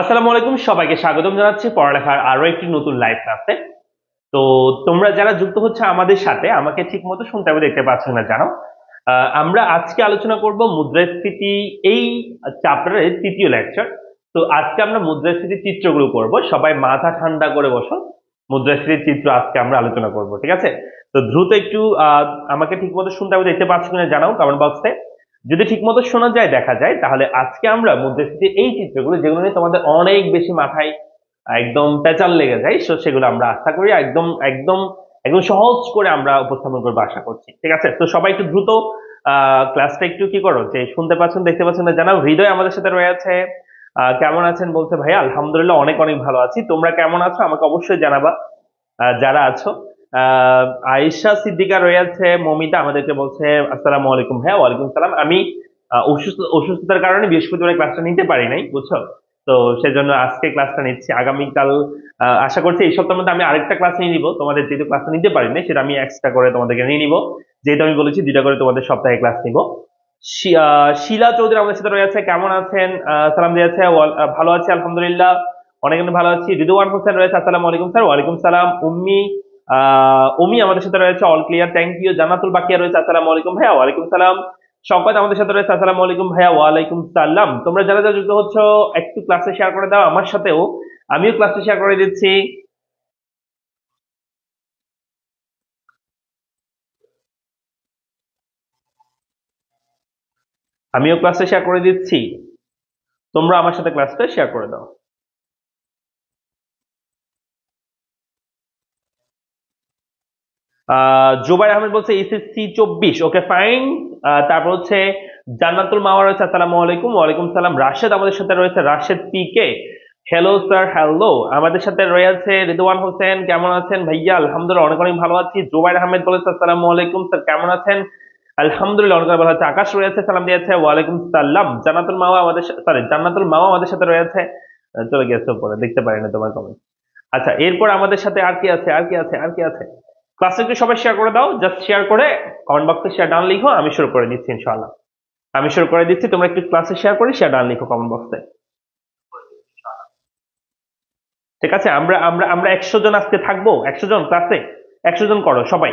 আসসালামু আলাইকুম, সবাইকে স্বাগতম জানাচ্ছি পড়ালেখার আরো একটি নতুন লাইভ ক্লাসে। তো তোমরা যারা যুক্ত হচ্ছে আমাদের সাথে, আমাকে ঠিক মতো শুনতে হবে দেখতে পাচ্ছ না জানো। আমরা আজকে আলোচনা করব মুদ্রাস্ফীতি, এই চ্যাপ্টারের তৃতীয় লেকচার। তো আজকে আমরা মুদ্রাস্ফীতির চিত্রগুলো করব, সবাই মাথা ঠান্ডা করে বসো। মুদ্রাস্ফীতির চিত্র আজকে আমরা আলোচনা করব, ঠিক আছে? তো দ্রুত একটু আমাকে ঠিক মতো শুনতে হবে দেখতে পাচ্ছ কিনা জানাও কমেন্ট বক্সে। যদি ঠিকমতো শোনা যায়, দেখা যায়, তাহলে আজকে আমরা মুদ্রাস্ফীতির এই চিত্রগুলো, যেগুলো নিয়ে তোমাদের অনেক বেশি মাথায় একদম পেঁচাল লেগে যায়, সেগুলো আমরা আশা করি একদম একদম একদম সহজ করে আমরা উপস্থাপন করবো আশা করছি, ঠিক আছে? তো সবাই একটু দ্রুত ক্লাসটা একটু কি করো, যে শুনতে পাচ্ছেন দেখতে পাচ্ছেন না জানাও। হৃদয় আমাদের সাথে রয়েছে, কেমন আছেন বলছে, ভাইয়া আলহামদুলিল্লাহ অনেক অনেক ভালো আছি, তোমরা কেমন আছো আমাকে অবশ্যই জানাবা যারা আছো। আহ আয়েশা সিদ্দিকা রয়েছে, মমিতা আমাদেরকে বলছে আসসালামু আলাইকুম। হ্যাঁ, ওয়ালাইকুম সালাম। আমি অসুস্থতার কারণে বৃহস্পতিবার ক্লাসটা নিতে পারি নাই, বুঝছো? তো সেজন্য আজকে ক্লাসটা নিচ্ছি। আগামীকাল আশা করছি এই সপ্তাহের মধ্যে আমি আরেকটা ক্লাস নিয়ে নিব। তোমাদের যেহেতু ক্লাসটা নিতে পারি নাই, সেটা আমি এক্সট্রা করে তোমাদেরকে নিয়ে নিব। যেহেতু আমি বলেছি দুইটা করে তোমাদের সপ্তাহে ক্লাস নিব। শিলা চৌধুরী আমাদের সাথে রয়েছে, কেমন আছেন? সালাম দিয়েছে, ভালো আছি আলহামদুলিল্লাহ, অনেক অনেক ভালো আছি। রিদওয়ান হোসেন রয়েছে, আসসালামু আলাইকুম স্যার। ওয়ালাইকুম সালাম। উম্মি আমাদের সাথে রয়েছে, অল ক্লিয়ার, থ্যাংক ইউ। জান্নাতুল বাকিয়া রয়েছে, আসসালামু আলাইকুম ভাইয়া। ওয়ালাইকুম সালাম। শওকত আমাদের সাথে রয়েছে, আসসালামু আলাইকুম ভাইয়া। ওয়ালাইকুম সালাম। তোমরা যারা যারা যুক্ত হচ্ছ, একটু ক্লাসে শেয়ার করে দাও আমার সাথেও, আমিও ক্লাসে শেয়ার করে দিচ্ছি। আমিও ক্লাসে শেয়ার করে দিচ্ছি, তোমরা আমার সাথে ক্লাসটা শেয়ার করে দাও। জুবাইর আহমেদ বলছে এসএসসি 24, ওকে ফাইন। তারপর হচ্ছে জান্নাতুল মাওয়া রয়েছে, আসসালামু আলাইকুম। ওয়ালাইকুম সালাম। রাশেদ আমাদের সাথে রয়েছে, Rashed P K, hello sir. Hello. আমাদের সাথে রয়েছে রিদওয়ান হোসেন, কেমন আছেন ভাইয়া? আলহামদুলিল্লাহ অনেক অনেক ভালো আছি। জুবাইর আহমেদ বলেছে আসসালামু আলাইকুম স্যার, কেমন আছেন? আলহামদুলিল্লাহ অনেক অনেক ভালো আছে। আকাশ রয়েছে, সালাম দিয়েছে, ওয়ালাইকুম সালাম। জান্নাতুল মাওয়া আমাদের সরি জান্নাতুল মাওয়া আমাদের সাথে রয়েছে। চলে গেছে উপরে, দেখতে পারি না তোমার কমেন্ট। আচ্ছা, এরপর আমাদের সাথে আর কি আছে, আর কি আছে, আর কি আছে? ক্লাসে একটু সবাই শেয়ার করে দাও, জাস্ট শেয়ার করে কমেন্ট বক্সে শেয়ার ডান লিখো, আমি শুরু করে দিচ্ছি ইনশাআল্লাহ। আমি শুরু করে দিচ্ছি, তোমরা একটু ক্লাসে শেয়ার করে শেয়ার ডান লিখো কমেন্ট বক্সে। ঠিক আছে, আমরা আমরা আমরা 100 জন আজকে থাকবো, 100 জন ক্লাসে। 100 জন করো সবাই,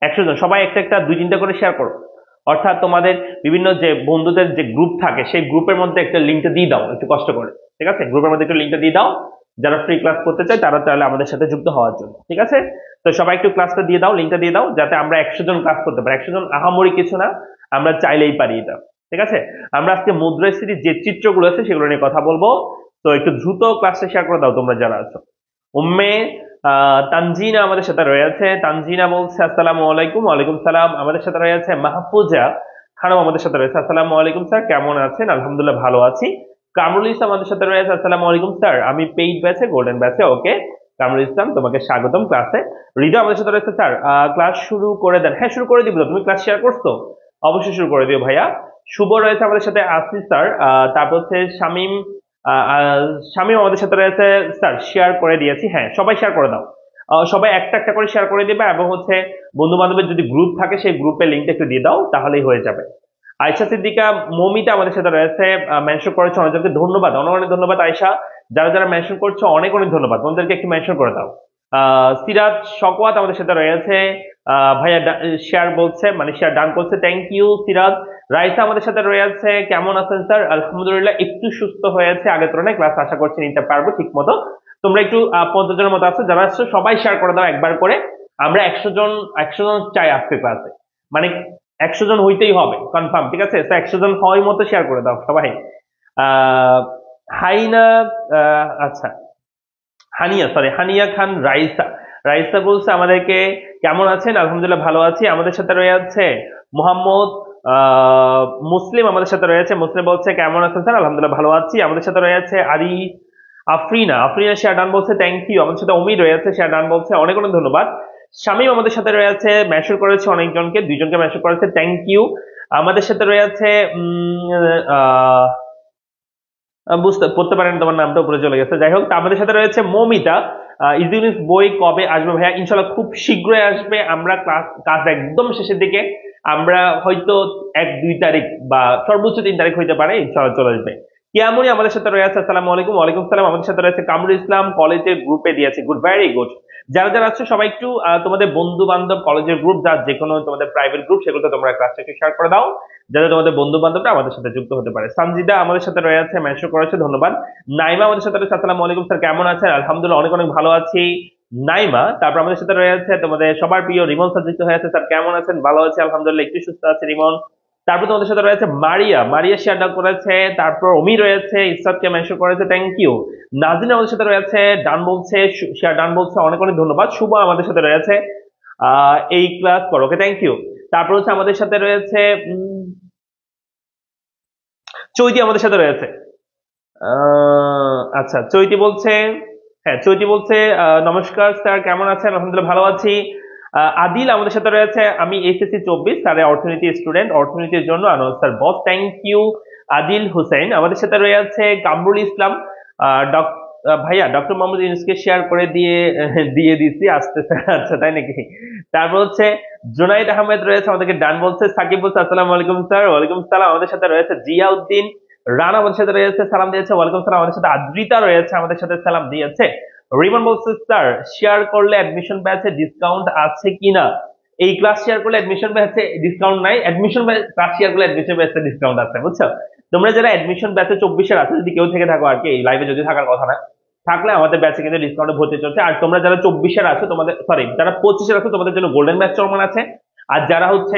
100 জন সবাই একটা একটা দুই তিনটা করে শেয়ার করো। অর্থাৎ তোমাদের বিভিন্ন যে বন্ধুদের যে গ্রুপ থাকে, সেই গ্রুপের মধ্যে একটা লিঙ্কটা দিয়ে দাও একটু কষ্ট করে। ঠিক আছে, গ্রুপের মধ্যে একটু লিঙ্কটা দিয়ে দাও, যারা ফ্রি ক্লাস করতে চায় তারা চাইলে আমাদের সাথে যুক্ত হওয়ার জন্য, ঠিক আছে? তো সবাই একটু ক্লাসটা দিয়ে দাও, লিঙ্কটা দিয়ে দাও, যাতে আমরা 100 জন ক্লাস করতে পারি। 100 জন আহামরি কিছু না, আমরা চাইলেই পারি এটা, ঠিক আছে? আমরা আজকে মুদ্রাস্ফীতির যে চিত্রগুলো আছে সেগুলো নিয়ে কথা বলবো। তো একটু দ্রুত ক্লাসটা শেয়ার করে দাও তোমরা যারা আছো। উম্মে তানজিনা আমাদের সাথে রয়েছে, তানজিনা বলছে আসসালামু আলাইকুম। ওয়ালাইকুম সালাম। আমাদের সাথে রয়েছে মাহফুজা খানম, আমাদের সাথে রয়েছে, আসসালামু আলাইকুম স্যার, কেমন আছেন? আলহামদুলিল্লাহ ভালো আছি। কামরুল ইসলাম আমাদের সাথে রয়েছে, আসসালামু আলাইকুম স্যার, আমি পেইড ব্যাচে, গোল্ডেন ব্যাচে। ওকে কামরুল ইসলাম, তোমাকে স্বাগতম ক্লাসে। হৃদয় আমাদের সাথে রয়েছে, স্যার ক্লাস শুরু করে দেন। হ্যাঁ, শুরু করে দিব তো, তুমি ক্লাস শেয়ার করছো, অবশ্যই শুরু করে দিও ভাইয়া। শুভ রয়েছে আমাদের সাথে, আসি স্যার। তারপর হচ্ছে শামীম, আহ, আহ, শামীম আমাদের সাথে রয়েছে, স্যার শেয়ার করে দিয়েছি। হ্যাঁ, সবাই শেয়ার করে দাও। সবাই একটা একটা করে শেয়ার করে দিবে, এবং হচ্ছে বন্ধু বান্ধবের যদি গ্রুপ থাকে সেই গ্রুপের লিঙ্কটা একটু দিয়ে দাও, তাহলেই হয়ে যাবে। আয়শা সিদ্দিকা, মমিতা আমাদের সাথে রয়েছে, মেনশন করেছে অনেকজনকে, ধন্যবাদ, অনেক অনেক ধন্যবাদ আয়শা। যারা যারা মেনশন করছো অনেক অনেক ধন্যবাদ, তোমাদেরকে একটু মেনশন করে দাও। সিরাজ শকওয়াত আমাদের সাথে রয়েছে, ভাইয়া শেয়ার বলছে, মানে শেয়ার ডান করছে, থ্যাংক ইউ সিরাজ। রাইসা আমাদের সাথে রয়েছে, কেমন আছেন স্যার? আলহামদুলিল্লাহ একটু সুস্থ হয়েছে আগের তুলনায়, ক্লাস আশা করছি নিতে পারবো ঠিক মতো। তোমরা একটু 50 জনের মতো আছো, যারা আসছো সবাই শেয়ার করে দাও একবার করে। আমরা 100 জন, 100 জন চাই আজকে ক্লাসে, মানে 100 জন হইতেই হবে কনফার্ম, ঠিক আছে? তো 100 জন হওয়ার মতো শেয়ার করে দাও সবাই। আহ হাইনা, আচ্ছা, হানিয়া, সরি হানিয়া খান রাইসা, রাইসা বলছে আমাদেরকে কেমন আছেন? আলহামদুলিল্লাহ ভালো আছি। আমাদের সাথে রয়েছে মোহাম্মদ মুসলিম, আমাদের সাথে রয়েছে, মুসলিম বলছে কেমন আছেন স্যার? আলহামদুলিল্লাহ ভালো আছি। আমাদের সাথে রয়েছে আরি আফরিনা, আফরিনা শেয়ার ডান বলছে, থ্যাংক ইউ। আমাদের সাথে অমির রয়েছে, শেয়ার ডান বলছে, অনেক অনেক ধন্যবাদ। শামীম আমাদের সাথে রয়েছে, মেনশন করেছে অনেকজনকে, দুইজনকে মেনশন করেছে, থ্যাংক ইউ। আমাদের সাথে রয়েছে আহ বুঝতে পড়তে পারেন, তোমার নামটা উপরে চলে গেছে, যাই হোক। তা আমাদের সাথে রয়েছে মমিতা। ইউনিস বই কবে আসবে ভাইয়া? ইনশাল্লাহ খুব শীঘ্রই আসবে। আমরা ক্লাস কাজ একদম শেষের দিকে, আমরা হয়তো 1-2 তারিখ বা সর্বোচ্চ 3 তারিখ হইতে পারে, ইনশাল্লাহ চলে আসবে। কেমনই আমাদের সাথে রয়েছে, আসসালামু আলাইকুম। ওয়ালাইকুম সালাম। আমাদের সাথে রয়েছে কামরুল ইসলাম, কলেজের গ্রুপে দিয়েছে। Good, very good. যারা যারা আছো সবাই একটু তোমাদের বন্ধু বান্ধব, কলেজের গ্রুপ, যার যে কোনো তোমাদের প্রাইভেট গ্রুপ, সেগুলোতে তোমরা ক্লাসটা একটু শেয়ার করে দাও, যাতে তোমাদের বন্ধু বান্ধবরা আমাদের সাথে যুক্ত হতে পারে। সানজিদা আমাদের সাথে রয়েছে, মেনশন করেছে, ধন্যবাদ। নাইমা আমাদের সাথে রয়েছে, আসসালামু আলাইকুম স্যার, কেমন আছেন? আলহামদুলিল্লাহ, অনেক অনেক ভালো আছি নাইমা। তারপর আমাদের সাথে রয়েছে তোমাদের সবার প্রিয় রিমন স্যার, যুক্ত হয়েছে। স্যার কেমন আছেন? ভালো আছে আলহামদুলিল্লাহ, একটু সুস্থ আছে রিমন। তারপর তোমাদের সাথে রয়েছে মারিয়া, মারিয়া শেয়ার ডাউন করেছে। তারপর অমি রয়েছে, ইসরাতকে মেনশন করেছে, থ্যাংক ইউ। নাজিন আমাদের সাথে রয়েছে, ডান বলছে, শেয়ার ডান বলছে, অনেক অনেক ধন্যবাদ। শুভ আমাদের সাথে রয়েছে, এই ক্লাস করো, ওকে, থ্যাংক ইউ। তারপর হচ্ছে আমাদের সাথে রয়েছে চৈতি আমাদের সাথে রয়েছে। আচ্ছা, চৈতি বলছে, হ্যাঁ চৈতি বলছে নমস্কার স্যার, কেমন আছেন? আলহামদুলিল্লাহ ভালো আছি। আদিল আমাদের সাথে রয়েছে, আমি এইচএসসি 24 স্যারের অর্থনীতি স্টুডেন্ট, অর্থনীতির জন্য Anwar sir boss, thank you. Adil Hossain আমাদের সাথে রয়েছে, কামরুল ইসলাম, ভাইয়া ডক্টর মোহাম্মদ ইউনূসকে শেয়ার করে দিয়ে দিচ্ছি আসতেছে। আচ্ছা তাই নাকি? তারপর হচ্ছে জুনাইদ আহমেদ রয়েছে, আমাদেরকে ডান বলছে। সাকিব বলছে আসসালামু আলাইকুম স্যার। ওয়ালাইকুম সালাম। আমাদের সাথে রয়েছে জিয়াউদ্দিন, রানা আমাদের সাথে রয়েছে, সালাম দিয়েছে, ওয়ালাইকুম সালাম। আমাদের সাথে আদ্রিতা রয়েছে, আমাদের সাথে সালাম দিয়েছে। রিমন বলছে স্যার শেয়ার করলে অ্যাডমিশন ব্যাচে ডিসকাউন্ট আছে কিনা? এই ক্লাস শেয়ার করলে অ্যাডমিশন ব্যাচে ডিসকাউন্ট নাই, অ্যাডমিশন ক্লাস শেয়ার করলে অ্যাডমিশন ব্যাচে ডিসকাউন্ট আছে, বুঝছো? তোমরা যারা অ্যাডমিশন ব্যাচে 24-এর আছো, যদি কেউ থেকে থাকো আর কি, এই লাইভে যদি থাকার কথা না থাকলে, আমাদের ব্যাচে কিন্তু ডিসকাউন্টে ভর্তি চলছে। আর তোমরা যারা 24-এর আছো, তোমাদের সরি যারা 25-এর আছো, তোমাদের জন্য গোল্ডেন ব্যাচ চলমান আছে। আর যারা হচ্ছে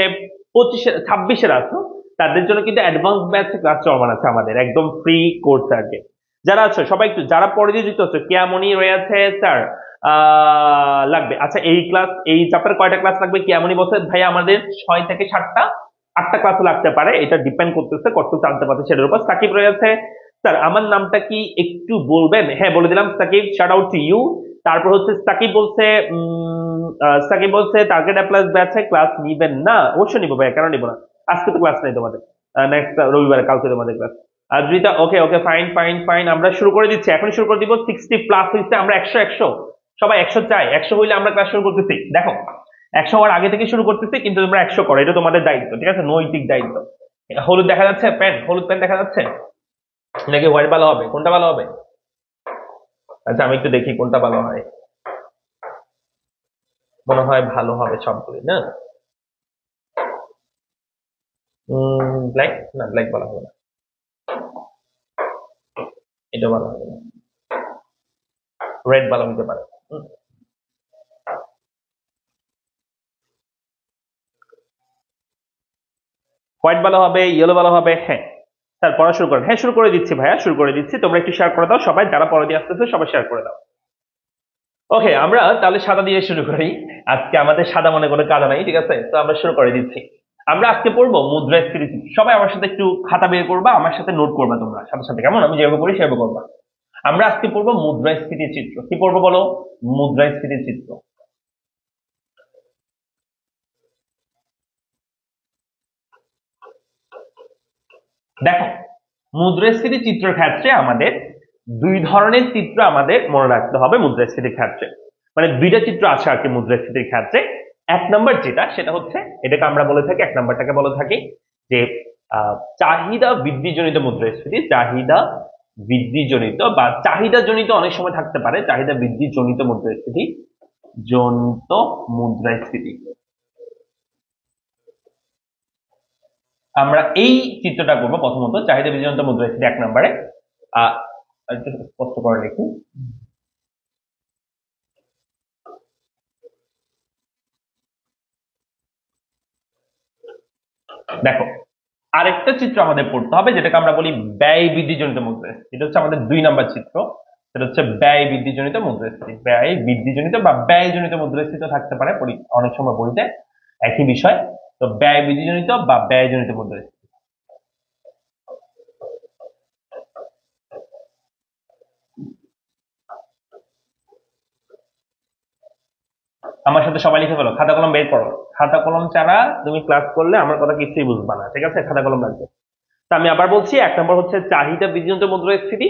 26-এর আছো, তাদের জন্য কিন্তু অ্যাডভান্স ব্যাচ ক্লাস চলমান আছে, আমাদের একদম ফ্রি কোর্স আর কি। যারা আছো সবাই একটু, যারা পরে দিয়ে যুক্ত হচ্ছে, কেমনই রয়েছে স্যার লাগবে। আচ্ছা এই ক্লাস, এই চ্যাপ্টার কয়টা ক্লাস লাগবে? কেমনই বলছে ভাইয়া আমাদের 6 থেকে 7টা, 8টা ক্লাস লাগতে পারে, এটা ডিপেন্ড করতেছে কত জানতে পারছে সেটার উপর। সাকিব রয়েছে, স্যার আমার নামটা কি একটু বলবেন? হ্যাঁ বলে দিলাম Sakib, shout out to you. তারপর হচ্ছে সাকিব বলছে টার্গেট অ্যাপ্লাস ব্যাচে ক্লাস নিবেন না? অবশ্যই নিবো ভাইয়া, কেন নিবো না? আজকে তো ক্লাস নেই তোমাদের, নেক্সট রবিবারে, কালকে তোমাদের ক্লাস। আদ্রিতা ওকে ওকে, ফাইন ফাইন ফাইন, আমরা শুরু করে দিচ্ছি, এখন শুরু করে দিব। 60+ হচ্ছে, আমরা 100 সবাই 100 চাই, 100 হইলে আমরা ক্লাস শুরু করতেছি। দেখো 100 হওয়ার আগে থেকে শুরু করতেছি, কিন্তু তোমরা 100 করো, এটা তোমাদের দায়িত্ব, ঠিক আছে, নৈতিক দায়িত্ব। হলুদ দেখা যাচ্ছে প্যান্ট, হলুদ প্যান্ট দেখা যাচ্ছে নাকি হোয়াইট ভালো হবে? কোনটা ভালো হবে? আচ্ছা আমি একটু দেখি কোনটা ভালো হয়। মনে হয় ভালো হবে সবগুলি না। ব্ল্যাক, না ব্ল্যাক ভালো হবে না, এটা ভালো হবে না, রেড ভালো হতে পারে। হোয়াইট ভালো হবে, ইয়েলো ভালো হবে, হ্যাঁ। স্যার পড়া শুরু করেন। হ্যাঁ শুরু করে দিচ্ছি ভাইয়া, শুরু করে দিচ্ছি, তোমরা একটু শেয়ার করে দাও সবাই, যারা পড়া দিয়ে আসতেছে সবাই শেয়ার করে দাও। ওকে, আমরা তাহলে সাদা দিয়ে শুরু করি। আজকে আমাদের সাদা মনে কোনো কাদা নাই, ঠিক আছে, তো আমরা শুরু করে দিচ্ছি। আমরা আজকে পড়বো মুদ্রাস্ফীতি। সবাই আমার সাথে একটু খাতা বের করবা, আমার সাথে নোট করবা, তোমরা সাথে সাথে, কেমন? আমি যেভাবে করি সেভাবে করবা। আমরা আজকে পড়বো মুদ্রাস্ফীতি চিত্র। কি পড়বো বলো? মুদ্রাস্ফীতি চিত্র। দেখো, মুদ্রাস্ফীতি চিত্রের ক্ষেত্রে আমাদের দুই ধরনের চিত্র আমাদের মনে রাখতে হবে মুদ্রাস্ফীতির ক্ষেত্রে। মানে দুইটা চিত্র আছে আর কি মুদ্রাস্ফীতির ক্ষেত্রে। এক নম্বর যেটা, সেটা হচ্ছে, এটাকে আমরা বলে থাকি, এক নম্বরটাকে বলে থাকি যে চাহিদা বৃদ্ধিজনিত মুদ্রাস্ফীতি। চাহিদা বৃদ্ধিজনিত বা চাহিদা জনিত অনেক সময় থাকতে পারে, চাহিদা বৃদ্ধিজনিত মুদ্রাস্ফীতি, জনিত মুদ্রাস্ফীতি। আমরা এই চিত্রটা করবো প্রথমত, চাহিদা বৃদ্ধিজনিত মুদ্রাস্ফীতি 1 নম্বরে। একটু স্পষ্ট করে লিখি। দেখো, আরেকটা চিত্র আমাদের পড়তে হবে, যেটাকে আমরা বলি ব্যয় বৃদ্ধিজনিত মুদ্রাস্ফীতি। এটা হচ্ছে আমাদের 2 নম্বর চিত্র, সেটা হচ্ছে ব্যয় বৃদ্ধিজনিত মুদ্রাস্ফীতি। ব্যয় বৃদ্ধিজনিত বা ব্যয়জনিত মুদ্রাস্ফীতি থাকতে পারে অনেক সময় বইতে, একই বিষয়। তো ব্যয় বৃদ্ধিজনিত বা ব্যয়জনিত মুদ্রাস্ফীতি। আমার সাথে সবাই লিখে ফেলো, খাতা কলম বের করো। খাতা কলম ছাড়া তুমি ক্লাস করলে আমার কথা কিছুই বুঝবা না, ঠিক আছে? খাতা কলম লাগবে। তা আমি আবার বলছি, 1 নম্বর হচ্ছে চাহিদা বৃদ্ধিজনিত মুদ্রাস্ফীতি,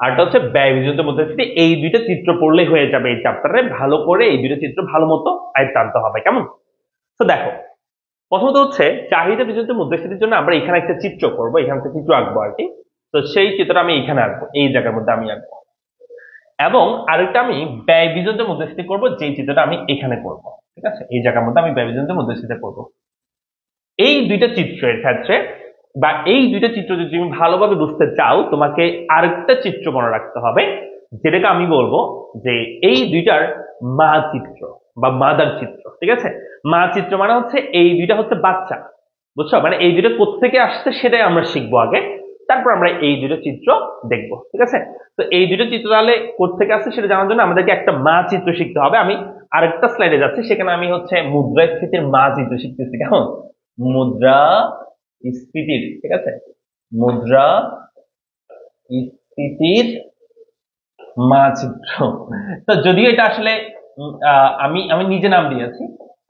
আরটা হচ্ছে ব্যয় বৃদ্ধিজনিত মুদ্রাস্ফীতি। এই দুইটা চিত্র পড়লেই হয়ে যাবে এই চ্যাপ্টারে। ভালো করে এই দুইটা চিত্র ভালো মতো আয়ত্ত আনতে হবে, কেমন? তো দেখো, প্রথমত হচ্ছে চাহিদা বৃদ্ধিজনিত মুদ্রাস্ফীতির জন্য আমরা এখানে একটা চিত্র করবো, এখানে একটা চিত্র আঁকবো আর কি। তো সেই চিত্রটা আমি এখানে আঁকবো, এই জায়গার মধ্যে আমি আঁকবো। এবং আরেকটা আমি ব্যয় বিজনদের মুদ্রাস্ফীতি করবো, যে চিত্রটা আমি এখানে করব। ঠিক আছে, এই জায়গার মধ্যে আমি ব্যয় বিজনদের মুদ্রাস্ফীতি করবো। এই দুইটা চিত্রের ক্ষেত্রে বা এই দুইটা চিত্র যদি তুমি ভালোভাবে বুঝতে চাও, তোমাকে আরেকটা চিত্র মনে রাখতে হবে, যেটাকে আমি বলবো যে এই দুইটার মা চিত্র বা মাদার চিত্র। ঠিক আছে, মা চিত্র মানে হচ্ছে এই দুইটা হচ্ছে বাচ্চা, বুঝছো? মানে এই দুইটা কোত্থেকে আসছে সেটাই আমরা শিখবো আগে, তারপর আমরা এই দুটো চিত্র দেখবো। ঠিক আছে, তো এই দুটো চিত্র তাহলে কোত্থেকে আসছে সেটা জানার জন্য আমাদেরকে একটা মা চিত্র শিখতে হবে। আমি আরেকটা স্লাইডে যাচ্ছি, সেখানে আমি হচ্ছে মুদ্রাস্ফীতির মা চিত্র শিখতেছি। কেমন? মুদ্রা স্ফীতির, ঠিক আছে, মুদ্রা স্ফীতির মানচিত্র। তো যদিও এটা আসলে আমি আমি নিজে নাম দিয়েছি,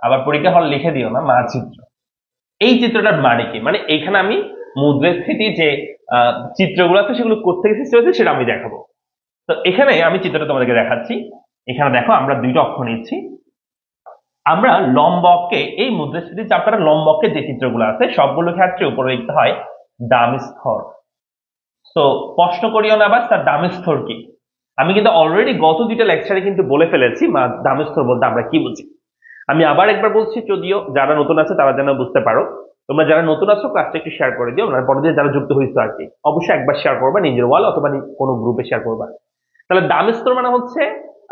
আবার পরীক্ষা হল লিখে দিও না মানচিত্র। এই চিত্রটার মানে কি, মানে এইখানে আমি মুদ্রাস্ফীতি যে চিত্রগুলো আছে সেগুলো কোথেকে সৃষ্টি হয়েছে সেটা আমি দেখাবো। তো এখানে আমি চিত্রটা তোমাদেরকে দেখাচ্ছি। এখানে দেখো আমরা দুইটা অক্ষ নিচ্ছি। আমরা লম্বকে, এই মুদ্রাস্ফীতির চ্যাপ্টারের লম্বকে যে চিত্রগুলো আছে সবগুলো ক্ষেত্রে উপরে লিখতে হয় দাম স্তর। তো প্রশ্ন করিও না বাস তার দাম স্তর কি। আমি কিন্তু অলরেডি গত দুইটা লেকচারে কিন্তু বলে ফেলেছি দাম স্তর বলতে আমরা কি বুঝি। আমি আবার একবার বলছি, যদিও যারা নতুন আছে তারা যেন বুঝতে পারো। তোমরা যারা নতুন আছো ক্লাসটা একটু শেয়ার করে দিও, মানে পরে যারা যুক্ত হয়েছে আর কি, অবশ্যই একবার শেয়ার করবা, নিজের ওয়াল অথবা কোনো গ্রুপে শেয়ার করবা। তাহলে দাম স্তর মানে হচ্ছে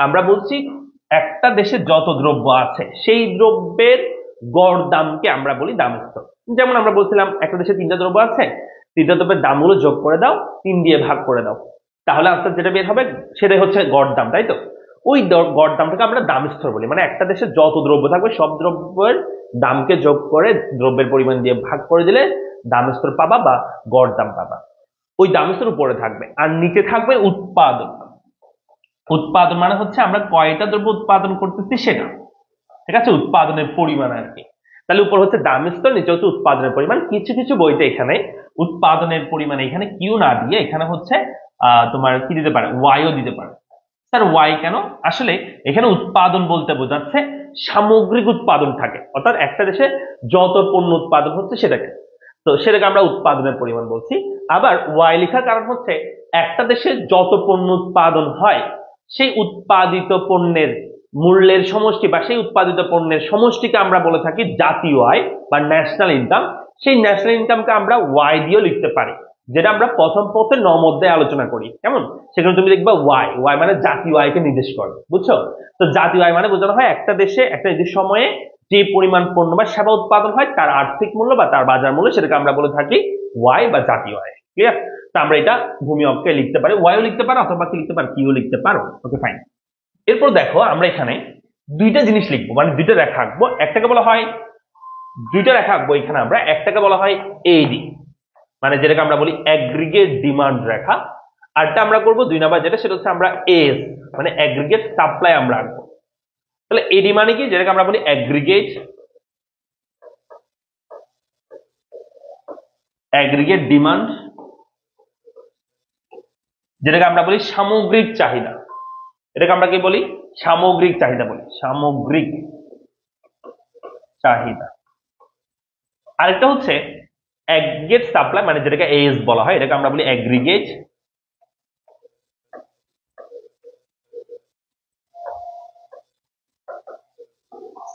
আমরা বলছি একটা দেশে যত দ্রব্য আছে সেই দ্রব্যের গড় দামকে আমরা বলি দাম স্তর। যেমন আমরা বলছিলাম একটা দেশে তিনটা দ্রব্য আছে, তিনটা দ্রব্যের দামগুলো যোগ করে দাও, 3 দিয়ে ভাগ করে দাও, তাহলে আনসার যেটা বের হবে সেটাই হচ্ছে গড় দাম, তাই তো? ওই গড় দামটাকে আমরা দাম স্তর বলি। মানে একটা দেশে যত দ্রব্য থাকবে সব দ্রব্যের দামকে যোগ করে দ্রব্যের পরিমাণ দিয়ে ভাগ করে দিলে দাম স্তর পাবা বা গড় দাম পাবা। ওই দাম স্তর উপরে থাকবে, আর নিচে থাকবে উৎপাদন। উৎপাদন মানে হচ্ছে আমরা কয়টা দ্রব্য উৎপাদন করতেছি সেটা, ঠিক আছে, উৎপাদনের পরিমাণ আর কি। তাহলে উপর হচ্ছে দাম স্তর, নিচে হচ্ছে উৎপাদনের পরিমাণ। কিছু কিছু বইতে এখানে উৎপাদনের পরিমাণ এখানে কিউ না দিয়ে এখানে হচ্ছে তোমার কি দিতে পারে, ওয়াইও দিতে পারে। স্যার ওয়াই কেন? আসলে এখানে উৎপাদন বলতে বোঝাচ্ছে সামগ্রিক উৎপাদন থাকে, অর্থাৎ একটা দেশে যত পণ্য উৎপাদন হচ্ছে সেটাকে, তো সেটাকে আমরা উৎপাদনের পরিমাণ বলছি। আবার ওয়াই লেখার কারণ হচ্ছে একটা দেশে যত পণ্য উৎপাদন হয় সেই উৎপাদিত পণ্যের মূল্যের সমষ্টি বা সেই উৎপাদিত পণ্যের সমষ্টিকে আমরা বলে থাকি জাতীয় আয় বা ন্যাশনাল ইনকাম। সেই ন্যাশনাল ইনকামকে আমরা ওয়াই দিয়েও লিখতে পারি, যেটা আমরা প্রথম পথে অধ্যায়ে আলোচনা করি। কেমন? সেখানে তুমি দেখবা ওয়াই, ওয়াই মানে জাতীয় আয়কে নির্দেশ করে, বুঝছো? তো জাতীয় আয় মানে বোঝানো হয় একটা দেশে একটা নির্দিষ্ট সময়ে যে পরিমাণ পণ্য বা সেবা উৎপাদন হয় তার আর্থিক মূল্য বা তার বাজার মূল্য, সেটাকে আমরা বলে থাকি ওয়াই বা জাতীয় আয়। ক্লিয়ার? তো আমরা এটা ভূমি অক্ষে লিখতে পারি, ওয়াইও লিখতে পারো অথবা কি লিখতে পারো, কিও লিখতে পারো। Okay fine. এরপর দেখো আমরা এখানে দুইটা জিনিস লিখবো, মানে দুইটা রেখা আঁকবো। একটাকে বলা হয়, দুইটা রেখা আঁকবো এখানে আমরা, একটাকে বলা হয় এডি, মানে যেটাকে আমরা বলি অ্যাগ্রিগেট ডিমান্ড রেখা। আরটা আমরা করবো 2 নাম্বার যেটা, সেটা হচ্ছে আমরা এস মানে অ্যাগ্রিগেট সাপ্লাই আমরা আঁকবো। তাহলে এডি মানে কি, যেটাকে আমরা বলি অ্যাগ্রিগেট ডিমান্ড, যেটাকে আমরা বলি সামগ্রিক চাহিদা। এটাকে আমরা কি বলি? সামগ্রিক চাহিদা বলি, সামগ্রিক চাহিদা। আরেকটা হচ্ছে অ্যাগ্রিগেট সাপ্লাই, মানে যেটাকে এএস বলা হয়, এটাকে আমরা বলি অ্যাগ্রিগেট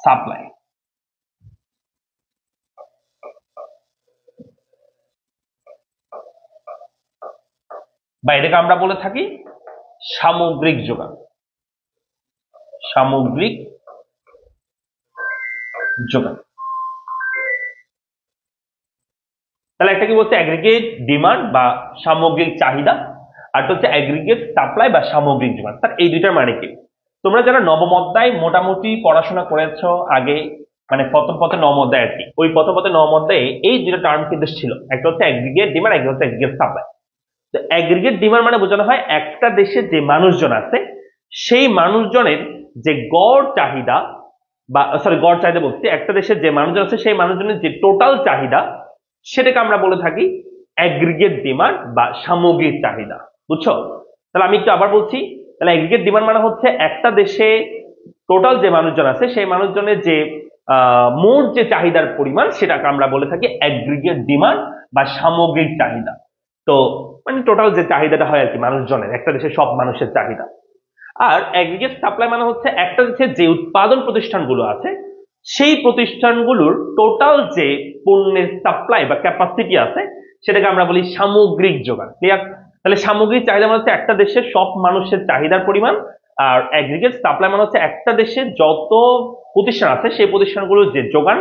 সাপ্লাই। বা এটাকে আমরা বলে থাকি সামগ্রিক যোগান, সামগ্রিক যোগান। তাহলে একটা কি বলছে অ্যাগ্রিগেট ডিমান্ড বা সামগ্রিক চাহিদা, আর হচ্ছে অ্যাগ্রিগেট সাপ্লাই বা সামগ্রিক যোগান। তার এই দুইটার মানে কি? তোমরা যারা নবম অধ্যায় মোটামুটি পড়াশোনা করেছো আগে, মানে প্রথম পথে নবম অধ্যায় আর কি, ওই প্রথম পথে নবম অধ্যায়ে এই দুটো টার্ম কিন্তু ছিল, একটা হচ্ছে অ্যাগ্রিগেট ডিমান্ড, একটা হচ্ছে অ্যাগ্রিগেট সাপ্লাই। তো অ্যাগ্রিগেট ডিমান্ড মানে বোঝানো হয় একটা দেশে যে মানুষজন আছে সেই মানুষজনের যে গড় চাহিদা, বা সরি গড় চাহিদা বলছি, একটা দেশের যে মানুষজন আছে সেই মানুষজনের যে টোটাল চাহিদা সেটাকে আমরা বলে থাকি অ্যাগ্রিগেট ডিমান্ড বা সামগ্রিক চাহিদা। বুঝছো? তাহলে আমি একটু আবার বলছি, তাহলে অ্যাগ্রিগেট ডিমান্ড মানে হচ্ছে একটা দেশে টোটাল যে মানুষজন আছে সেই মানুষজনের যে মোট যে চাহিদার পরিমাণ সেটাকে আমরা বলে থাকি অ্যাগ্রিগেট ডিমান্ড বা সামগ্রিক চাহিদা। তো মানে টোটাল যে চাহিদাটা হয় আর কি মানুষজনের, একটা দেশের সব মানুষের চাহিদা। আর অ্যাগ্রিগেট সাপ্লাই মানে হচ্ছে একটা দেশের যে উৎপাদন প্রতিষ্ঠানগুলো আছে সেই প্রতিষ্ঠানগুলোর টোটাল যে পণ্যের সাপ্লাই বা ক্যাপাসিটি আছে সেটাকে আমরা বলি সামগ্রিক যোগান। ক্লিয়ার? তাহলে সামগ্রিক চাহিদা মানে হচ্ছে একটা দেশের সব মানুষের চাহিদার পরিমাণ, আর অ্যাগ্রিগেট সাপ্লাই মানে হচ্ছে একটা দেশের যত প্রতিষ্ঠান আছে সেই প্রতিষ্ঠানগুলোর যে যোগান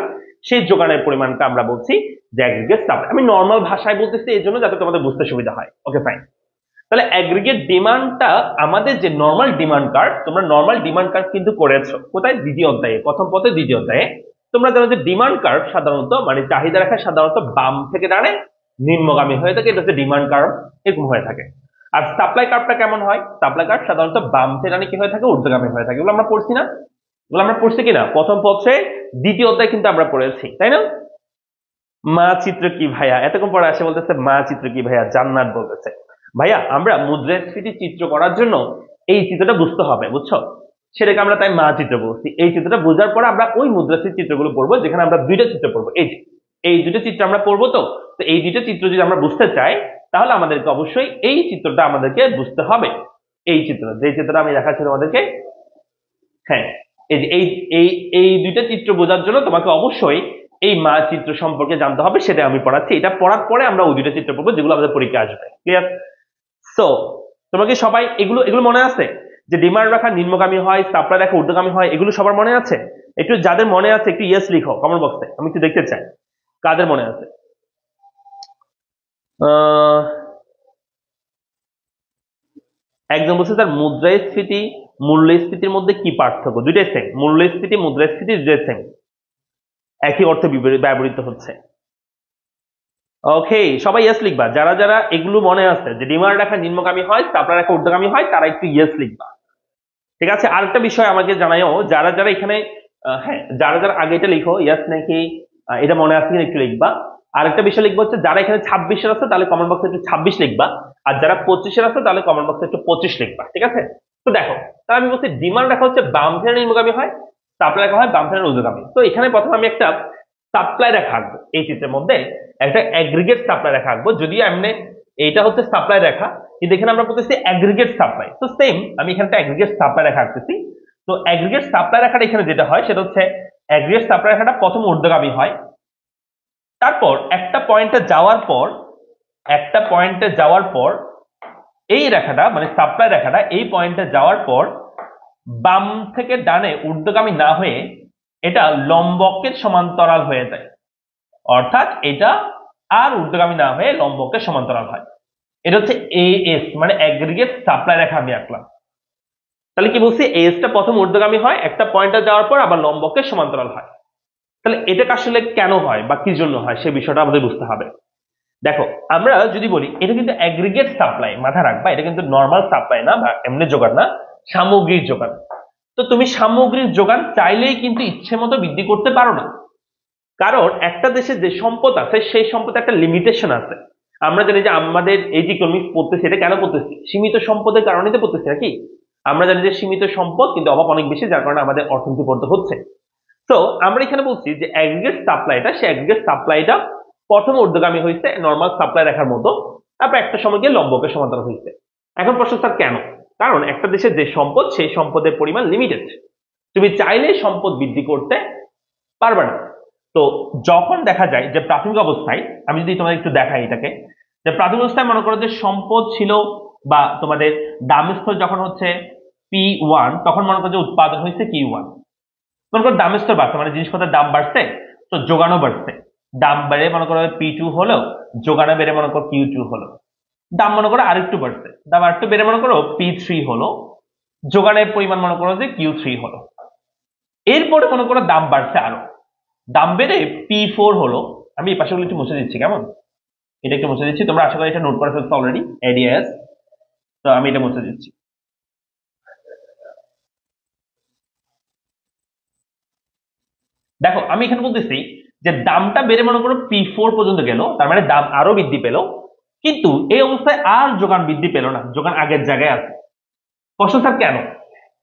সেই যোগানের পরিমাণটা আমরা বলছি যে অ্যাগ্রিগেট সাপ্লাই। আমি নর্মাল ভাষায় বলতেছি এই জন্য যাতে তোমাদের বুঝতে সুবিধা হয়। Okay fine. তাহলে অ্যাগ্রিগেট ডিমান্ডটা আমাদের যে নর্মাল ডিমান্ড কার্ড, তোমরা নর্মাল ডিমান্ড কার্ড কিন্তু করেছো কোথায়? দ্বিতীয় অধ্যায়ে, প্রথম পথে দ্বিতীয় অধ্যায়ে। তোমরা জানো যে ডিমান্ড কার্ভ সাধারণত মানে চাহিদা রেখা সাধারণত বাম থেকে ডানে নিম্নগামী হয়ে থাকে, এটা হচ্ছে ডিমান্ড কার্ভ, এরকম হয়ে থাকে। আর সাপ্লাই কার্ভটা কেমন হয়? সাপ্লাই কার্ভ সাধারণত বাম থেকে ডানে কি হয়ে থাকে? ঊর্ধ্বগামী হয়ে থাকে। এগুলো আমরা পড়ছি না? এগুলো আমরা পড়ছি কিনা প্রথম পথে দ্বিতীয় অধ্যায় কিন্তু আমরা পড়েছি, তাই না? মা চিত্র কি ভাইয়া, এতক্ষণ পরে আসে বলতেছে মা চিত্র কি ভাইয়া, জান্নাত বলতেছে ভাইয়া আমরা মুদ্রাস্ফীতি চিত্র করার জন্য এই চিত্রটা বুঝতে হবে, বুঝছো? সেটাকে আমরা তাই মা চিত্র বলছি। এই চিত্রটা বোঝার পর আমরা ওই মুদ্রাস্ফীতি চিত্রগুলো পড়বো যেখানে আমরা দুইটা চিত্র পড়বো। এই দুটো চিত্র আমরা পড়বো। তো তো এই দুটো চিত্র যদি আমরা বুঝতে চাই তাহলে আমাদেরকে অবশ্যই এই চিত্রটা আমাদেরকে বুঝতে হবে। এই চিত্র, যে চিত্রটা আমি দেখাচ্ছি তোমাদেরকে, হ্যাঁ, এই যে এই দুইটা চিত্র বোঝার জন্য তোমাকে অবশ্যই এই মা চিত্র সম্পর্কে জানতে হবে, সেটা আমি পড়াচ্ছি। এটা পড়ার পরে আমরা ওই দুইটা চিত্র পড়বো যেগুলো আমাদের পরীক্ষা আসবে। ক্লিয়ার? সো তোমাকে সবাই এগুলো এগুলো মনে আছে যে ডিমান্ড রেখা নিম্নগামী হয়, সাপ্লাই রেখা ঊর্ধ্বগামী হয়, এগুলো সবার মনে আছে? একটু যাদের মনে আছে একটু ইয়েস লিখো কমেন্ট বক্সে, আমি একটু দেখতে চাই কাদের মনে আছে। একজন বলছে স্যার মুদ্রাস্ফীতি মূল্যস্ফীতির মধ্যে কি পার্থক্য? দুইটাই সেম, মূল্যস্ফীতি মুদ্রাস্ফীতি দুইটাই সেম, একই অর্থে ব্যবহৃত হচ্ছে। ওকে, সবাই ইয়েস লিখবা যারা যারা এগুলো মনে আছে যে ডিমান্ড রেখা নিম্নগামী হয়, সাপ্লাই রেখা ঊর্ধ্বগামী হয়, তারা একটু ইয়েস লিখবা। ঠিক আছে? আরেকটা বিষয় আমাকে জানাইও যারা যারা এখানে হ্যাঁ, যারা যারা আগে এটা লিখো ইয়াস নাকি এটা মনে আছে কিনা একটু লিখবা। আরেকটা বিষয় লিখবো হচ্ছে যারা এখানে 26-এর আছে তাহলে কমেন্ট বক্সে একটু 26 লিখবা, আর যারা 25-এর আছে তাহলে কমেন্ট বক্সে একটু 25 লিখবা। ঠিক আছে? তো দেখো, তাহলে আমি বলছি ডিমান্ড রেখা হচ্ছে বাম থেকে নিম্নগামী হয়, সাপ্লাই রেখা হয় বাম থেকে ঊর্ধ্বগামী। তো এখানে প্রথমে আমি একটা সাপ্লাই রেখা আঁকবো, এই চিত্রের মধ্যে একটা অ্যাগ্রিগেট সাপ্লাই রেখা আঁকবো। যদিও এমনি এইটা হচ্ছে সাপ্লাই রেখা, কিন্তু এখানে আমরা বলতেছি অ্যাগ্রিগেট সাপ্লাই। তো সেম আমি এখানে অ্যাগ্রিগেট সাপ্লাই রেখা আঁকতেছি। তো অ্যাগ্রিগেট সাপ্লাই রেখাটা এখানে যেটা হয় সেটা হচ্ছে অ্যাগ্রিগেট সাপ্লাই রেখাটা প্রথম ঊর্ধ্বগামী হয়, তারপর একটা পয়েন্টে যাওয়ার পর এই রেখাটা মানে সাপ্লাই রেখাটা এই পয়েন্টে যাওয়ার পর বাম থেকে ডানে ঊর্ধ্বগামী না হয়ে এটা লম্বকের সমান্তরাল হয়ে যায়, অর্থাৎ এটা আর ঊর্ধ্বগামী না হয়ে লম্বকের সমান্তরাল হয়। এটা হচ্ছে এএস মানে অ্যাগ্রিগেট সাপ্লাই রেখা আমি আঁকলাম। তাহলে কি বলছি? এএস টা প্রথম ঊর্ধ্বগামী হয়, একটা পয়েন্টে যাওয়ার পর আবার লম্বকের সমান্তরাল হয়। তাহলে এটা আসলে কেন হয় বা কি জন্য হয় সে বিষয়টা আমাদের বুঝতে হবে। দেখো, আমরা যদি বলি এটা কিন্তু অ্যাগ্রিগেট সাপ্লাই, মাথা রাখবা এটা কিন্তু নর্মাল সাপ্লাই না বা এমনি যোগান না, সামগ্রিক যোগান। তো তুমি সামগ্রিক যোগান চাইলেই কিন্তু ইচ্ছে মতো বৃদ্ধি করতে পারো না, কারণ একটা দেশে যে সম্পদ আছে সেই সম্পদে একটা লিমিটেশন আছে। আমরা জানি যে আমাদের এই যে ইকোনমিক্স পড়তেছি এটা কেন পড়তেছি? সীমিত সম্পদের কারণে তো পড়তেছি নাকি? আমরা জানি যে সীমিত সম্পদ কিন্তু অভাব অনেক বেশি, যার কারণে আমাদের অর্থনীতি পড়তে হচ্ছে। তো আমরা এখানে বলছি যে অ্যাগ্রিগেট সাপ্লাইটা, সে অ্যাগ্রিগেট সাপ্লাইটা প্রথম ঊর্ধ্বগামী হয়েছে নর্মাল সাপ্লাই রেখার মতো, তারপর একটা সময় গিয়ে লম্বকের সমান্তরাল হয়েছে। এখন প্রশ্ন স্যার কেন? কারণ একটা দেশের যে সম্পদ সেই সম্পদের পরিমাণ লিমিটেড, তুমি চাইলে সম্পদ বৃদ্ধি করতে পারবে না। তো যখন দেখা যায় যে প্রাথমিক অবস্থায়, আমি যদি তোমাদের একটু দেখাই এটাকে, যে প্রাথমিক অবস্থায় মনে করো যে সম্পদ ছিল বা তোমাদের দামস্থল যখন হচ্ছে P1, তখন মনে করো যে উৎপাদন হয়েছে Q1। মনে করো দামস্থল বাড়ছে মানে জিনিসপত্রের দাম বাড়ছে, তো যোগানও বাড়ছে। দাম বেড়ে মনে করো P2 হলো, যোগানো বেড়ে মনে করো Q2 হলো। দাম মনে করো আরেকটু বাড়ছে, দাম আরেকটু বেড়ে মনে করো P3 হলো, যোগানের পরিমাণ মনে করো যে Q3 হলো। এরপরে মনে করো দাম বাড়ছে আরো, দাম বেড়ে P4 হলো। আমি এই পাশেগুলো একটু মুছে দিচ্ছি, কেমন? এটা একটু মুছে দিচ্ছি, তোমরা আশা করি এটা নোট করে ফেলছো অলরেডি, এডিএস। তো আমি এটা মুছে দিচ্ছি। দেখো, আমি এখানে বলতেছি যে দামটা বেড়ে মনে করো P4 পর্যন্ত গেল, তার মানে দাম আরো বৃদ্ধি পেল, কিন্তু এই অবস্থায় আর যোগান বৃদ্ধি পেল না, যোগান আগের জায়গায় আছে। প্রশ্ন স্যার কেন?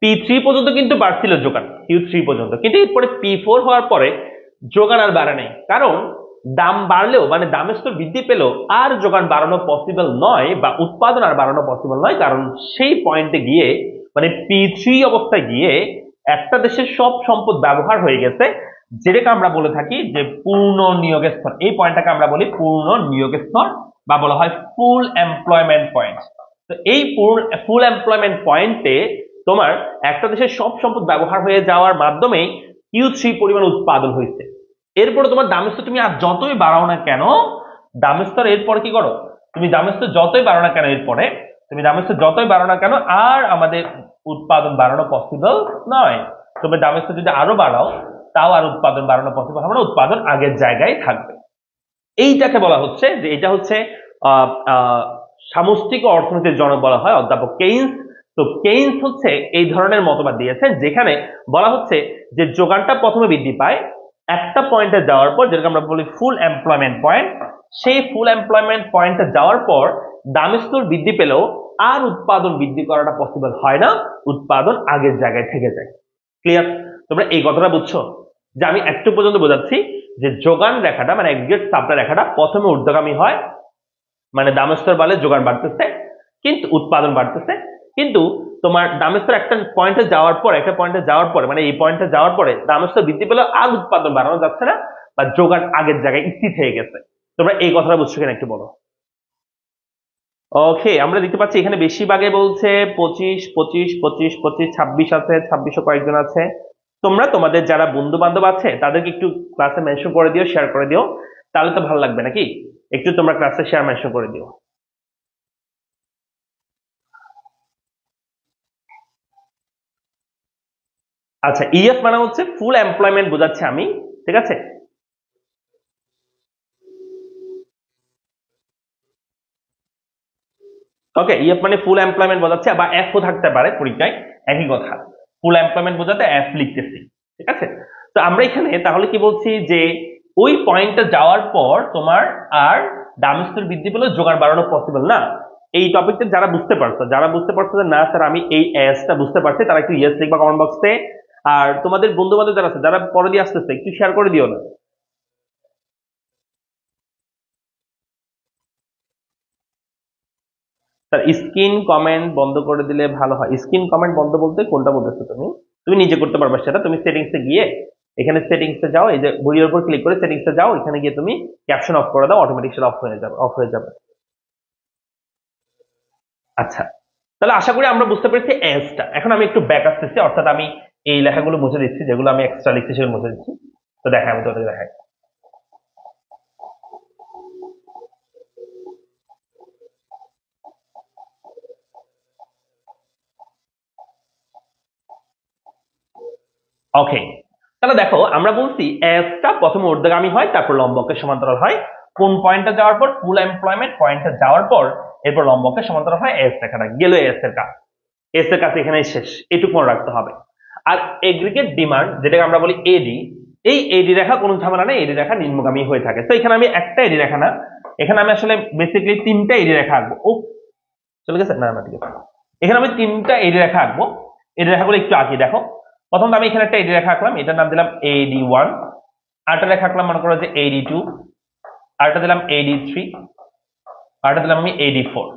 P3 পর্যন্ত কিন্তু বাড়ছিল যোগান, Q3 পর্যন্ত, কিন্তু এরপরে P4 হওয়ার পরে যোগান আর বাড়ে নাই। কারণ দাম বাড়লেও মানে দামের স্তর বৃদ্ধি পেলেও আর যোগান বাড়ানো পসিবল নয় বা উৎপাদন আর বাড়ানো পসিবল নয়, কারণ সেই পয়েন্টে গিয়ে মানে P3 অবস্থায় গিয়ে একটা দেশের সব সম্পদ ব্যবহার হয়ে গেছে, যেটাকে আমরা বলে থাকি যে পূর্ণ নিয়োগের স্তর। এই পয়েন্টটাকে আমরা বলি পূর্ণ নিয়োগের স্তর বা বলা হয় ফুল এমপ্লয়মেন্ট পয়েন্ট। তো এই ফুল এমপ্লয়মেন্ট পয়েন্টে তোমার একটা দেশের সব সম্পদ ব্যবহার হয়ে যাওয়ার মাধ্যমে Q3 পরিমাণ উৎপাদন হয়েছে। এরপরে তোমার দামের স্তর তুমি আর যতই বাড়াও না কেন, দামের স্তর এরপরে কি করো, তুমি দামের স্তর যতই বাড়াও না কেন, এরপরে তুমি দামের স্তর যতই বাড়াও না কেন আর আমাদের উৎপাদন বাড়ানো পসিবল নয়। তুমি দামের স্তর যদি আরো বাড়াও তাও আর উৎপাদন বাড়ানো পসিবল হবে না, উৎপাদন আগের জায়গায় থাকবে। এইটাকে বলা হচ্ছে যে এটা হচ্ছে আহ আহ সামষ্টিক অর্থনীতির জনক বলা হয় অধ্যাপক কেইন্স। তো কেইন্স হচ্ছে এই ধরনের মতবাদ দিয়েছেন, যেখানে বলা হচ্ছে যে যোগানটা প্রথমে বৃদ্ধি পায় একটা পয়েন্টে যাওয়ার পর, যেটাকে আমরা বলি ফুল এমপ্লয়মেন্ট পয়েন্ট। সেই ফুল এমপ্লয়মেন্ট পয়েন্টে যাওয়ার পর দামের স্তর বৃদ্ধি পেলেও আর উৎপাদন বৃদ্ধি করাটা পসিবল হয় না, উৎপাদন আগের জায়গায় থেকে যায়। ক্লিয়ার? তোমরা এই কথাটা বুঝছো যে আমি একটু পর্যন্ত বোঝাচ্ছি যে যোগান রেখাটা মানে এগ্রিগেট সাপ্লাই রেখাটা প্রথমে ঊর্ধ্বগামী হয়, মানে দামের স্তর বাড়লে যোগান বাড়তেছে কিন্তু উৎপাদন বাড়তেছে, কিন্তু তোমার দামের স্তর একটা পয়েন্টে যাওয়ার পর মানে এই পয়েন্টে যাওয়ার পরে দামের স্তর বৃদ্ধি পেলেও আর উৎপাদন বাড়ানো যাচ্ছে না বা যোগান আগের জায়গায় স্থির হয়ে গেছে। তোমরা এই কথাটা বুঝছো কিনা একটু বলো। ওকে, আমরা দেখতে পাচ্ছি এখানে বেশিরভাগে বলছে 25 25 25 25 26 আছে, 26 কয়েকজন আছে। তোমরা তোমাদের যারা বন্ধু বান্ধব আছে তাদেরকে একটু ক্লাসে মেনশন করে দিও, শেয়ার করে দিও, তাহলে তো ভালো লাগবে নাকি? একটু তোমরা ক্লাসে শেয়ার মেনশন করে দিও। আচ্ছা, ইএফ মানে হচ্ছে ফুল এমপ্লয়মেন্ট বোঝাচ্ছি আমি, ঠিক আছে? ওকে, ইএফ মানে ফুল এমপ্লয়মেন্ট বোঝাচ্ছে, বা এফ ও থাকতে পারে পরীক্ষায়, একই কথা। ফুল এমপ্লয়মেন্ট বোঝাতে এফ লিখতেছি, ঠিক আছে? তো আমরা এখানে তাহলে কি বলছি যে ওই পয়েন্টটা যাওয়ার পর তোমার আর দাম স্তর বৃদ্ধি পেলেও জোগাড় বাড়ানো পসিবল না। এই টপিকটা যারা বুঝতে পারছো যে না স্যার আমি এই এসটা বুঝতে পারছি, তারা একটু ইয়েস লিখবা কমেন্ট বক্সে। আর তোমাদের বন্ধু বান্ধব যারা আছে যারা পরে দিয়ে আসতেছে একটু শেয়ার করে দিও না। স্যার স্ক্রিন কমেন্ট বন্ধ করে দিলে ভালো হয়। স্ক্রিন কমেন্ট বন্ধ বলতে কোনটা বলতেছো তুমি? তুমি নিজে করতে পারবে সেটা, তুমি সেটিংসে গিয়ে এখানে সেটিংসে যাও, এই যে ঘড়ির উপর ক্লিক করে সেটিংসে যাও, এখানে গিয়ে তুমি ক্যাপশন অফ করে দাও, অটোমেটিক সেটা অফ হয়ে যাবে। আচ্ছা, তাহলে আশা করি আমরা বুঝতে পেরেছি এসটা। এখন আমি একটু ব্যাক আসতেছি, অর্থাৎ আমি এই লেখাগুলো মুছে দিচ্ছি, যেগুলো আমি এক্সট্রা লিখছি সেগুলো মুছে দিচ্ছি। তো দেখাই, আমি তোদের দেখাই। ওকে, তাহলে দেখো আমরা বলছি এসটা প্রথমে ঊর্ধ্বগামী হয়, তারপর লম্বকের সমান্তরাল হয়। কোন পয়েন্টে যাওয়ার পর? ফুল এমপ্লয়মেন্ট পয়েন্টে যাওয়ার পর এরপর লম্বকের সমান্তরাল হয়। এস লেখাটা গেল, এস এর কাজ, এস এর কাজ এখানে শেষ, এটুকু মনে রাখতে হবে। আর এগ্রিগেট ডিমান্ড যেটাকে আমরা বলি এডি, এই এডি রেখা কোনো ঝামেলা নেই, এডি রেখা নিম্নগামী হয়ে থাকে। তো এখানে আমি একটা এডি রেখা না, এখানে আমি আসলে বেসিক্যালি তিনটা এডি রেখা আঁকবো। ও চলে গেছে, না না ঠিক আছে। এখানে আমি তিনটা এডি রেখা আঁকবো, এডি রেখাগুলো একটু আঁকি দেখো। প্রথমত আমি এখানে একটা এডি রেখা আঁকলাম, এটার নাম দিলাম AD1। আরেকটা রেখা আঁকলাম, মনে করো যে AD2। আরেকটা দিলাম AD3। আরেকটা দিলাম আমি AD4।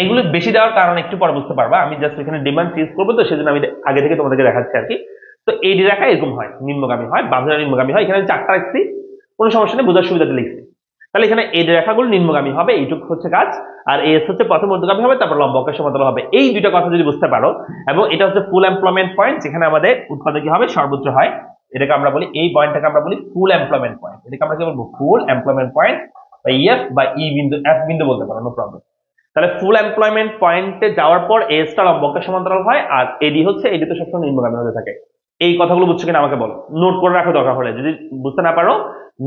এগুলো বেশি দেওয়ার কারণ একটু পরে বুঝতে পারবা, আমি জাস্ট এখানে ডিমান্ড ইউজ করবো, তো সেজন্য আমি আগে থেকে তোমাদেরকে দেখাচ্ছি আর কি। তো এডি রেখা এরকম হয়, নিম্নগামী হয়, বাঁধনা নিম্নগামী হয়। এখানে চারটা রাখছি, কোনো সমস্যা নেই, বোঝার সুবিধাতে লিখছি। তাহলে এখানে এডি রেখাগুলো নিম্নগামী হবে, এইটুকু হচ্ছে কাজ। আর এস হচ্ছে প্রথম ঊর্ধ্বগামী হবে, তারপর লম্বকের সমান্তরাল হবে। এই দুইটা কথা যদি বুঝতে পারো, এবং এটা হচ্ছে ফুল এমপ্লয়মেন্ট পয়েন্ট, যেখানে আমাদের উৎপাদন কি হবে, সর্বোচ্চ হয়। এটাকে আমরা বলি, এই পয়েন্টটাকে আমরা বলি ফুল এমপ্লয়মেন্ট পয়েন্ট। এটাকে আমরা কি বলবো? ফুল এমপ্লয়মেন্ট পয়েন্ট, বা ইএফ বা ই বিন্দু, এফ বিন্দু বলতে পারো, নো প্রবলেম। তাহলে ফুল এমপ্লয়মেন্ট পয়েন্টে যাওয়ার পর এসটা লম্বকের সমান্তরাল হয়, আর এডি হচ্ছে, এডি তো সবসময় নিম্নগামী হতে থাকে। এই কথাগুলো বুঝছো কিনা আমাকে বলো, নোট করে রাখো দরকার হলে, যদি বুঝতে না পারো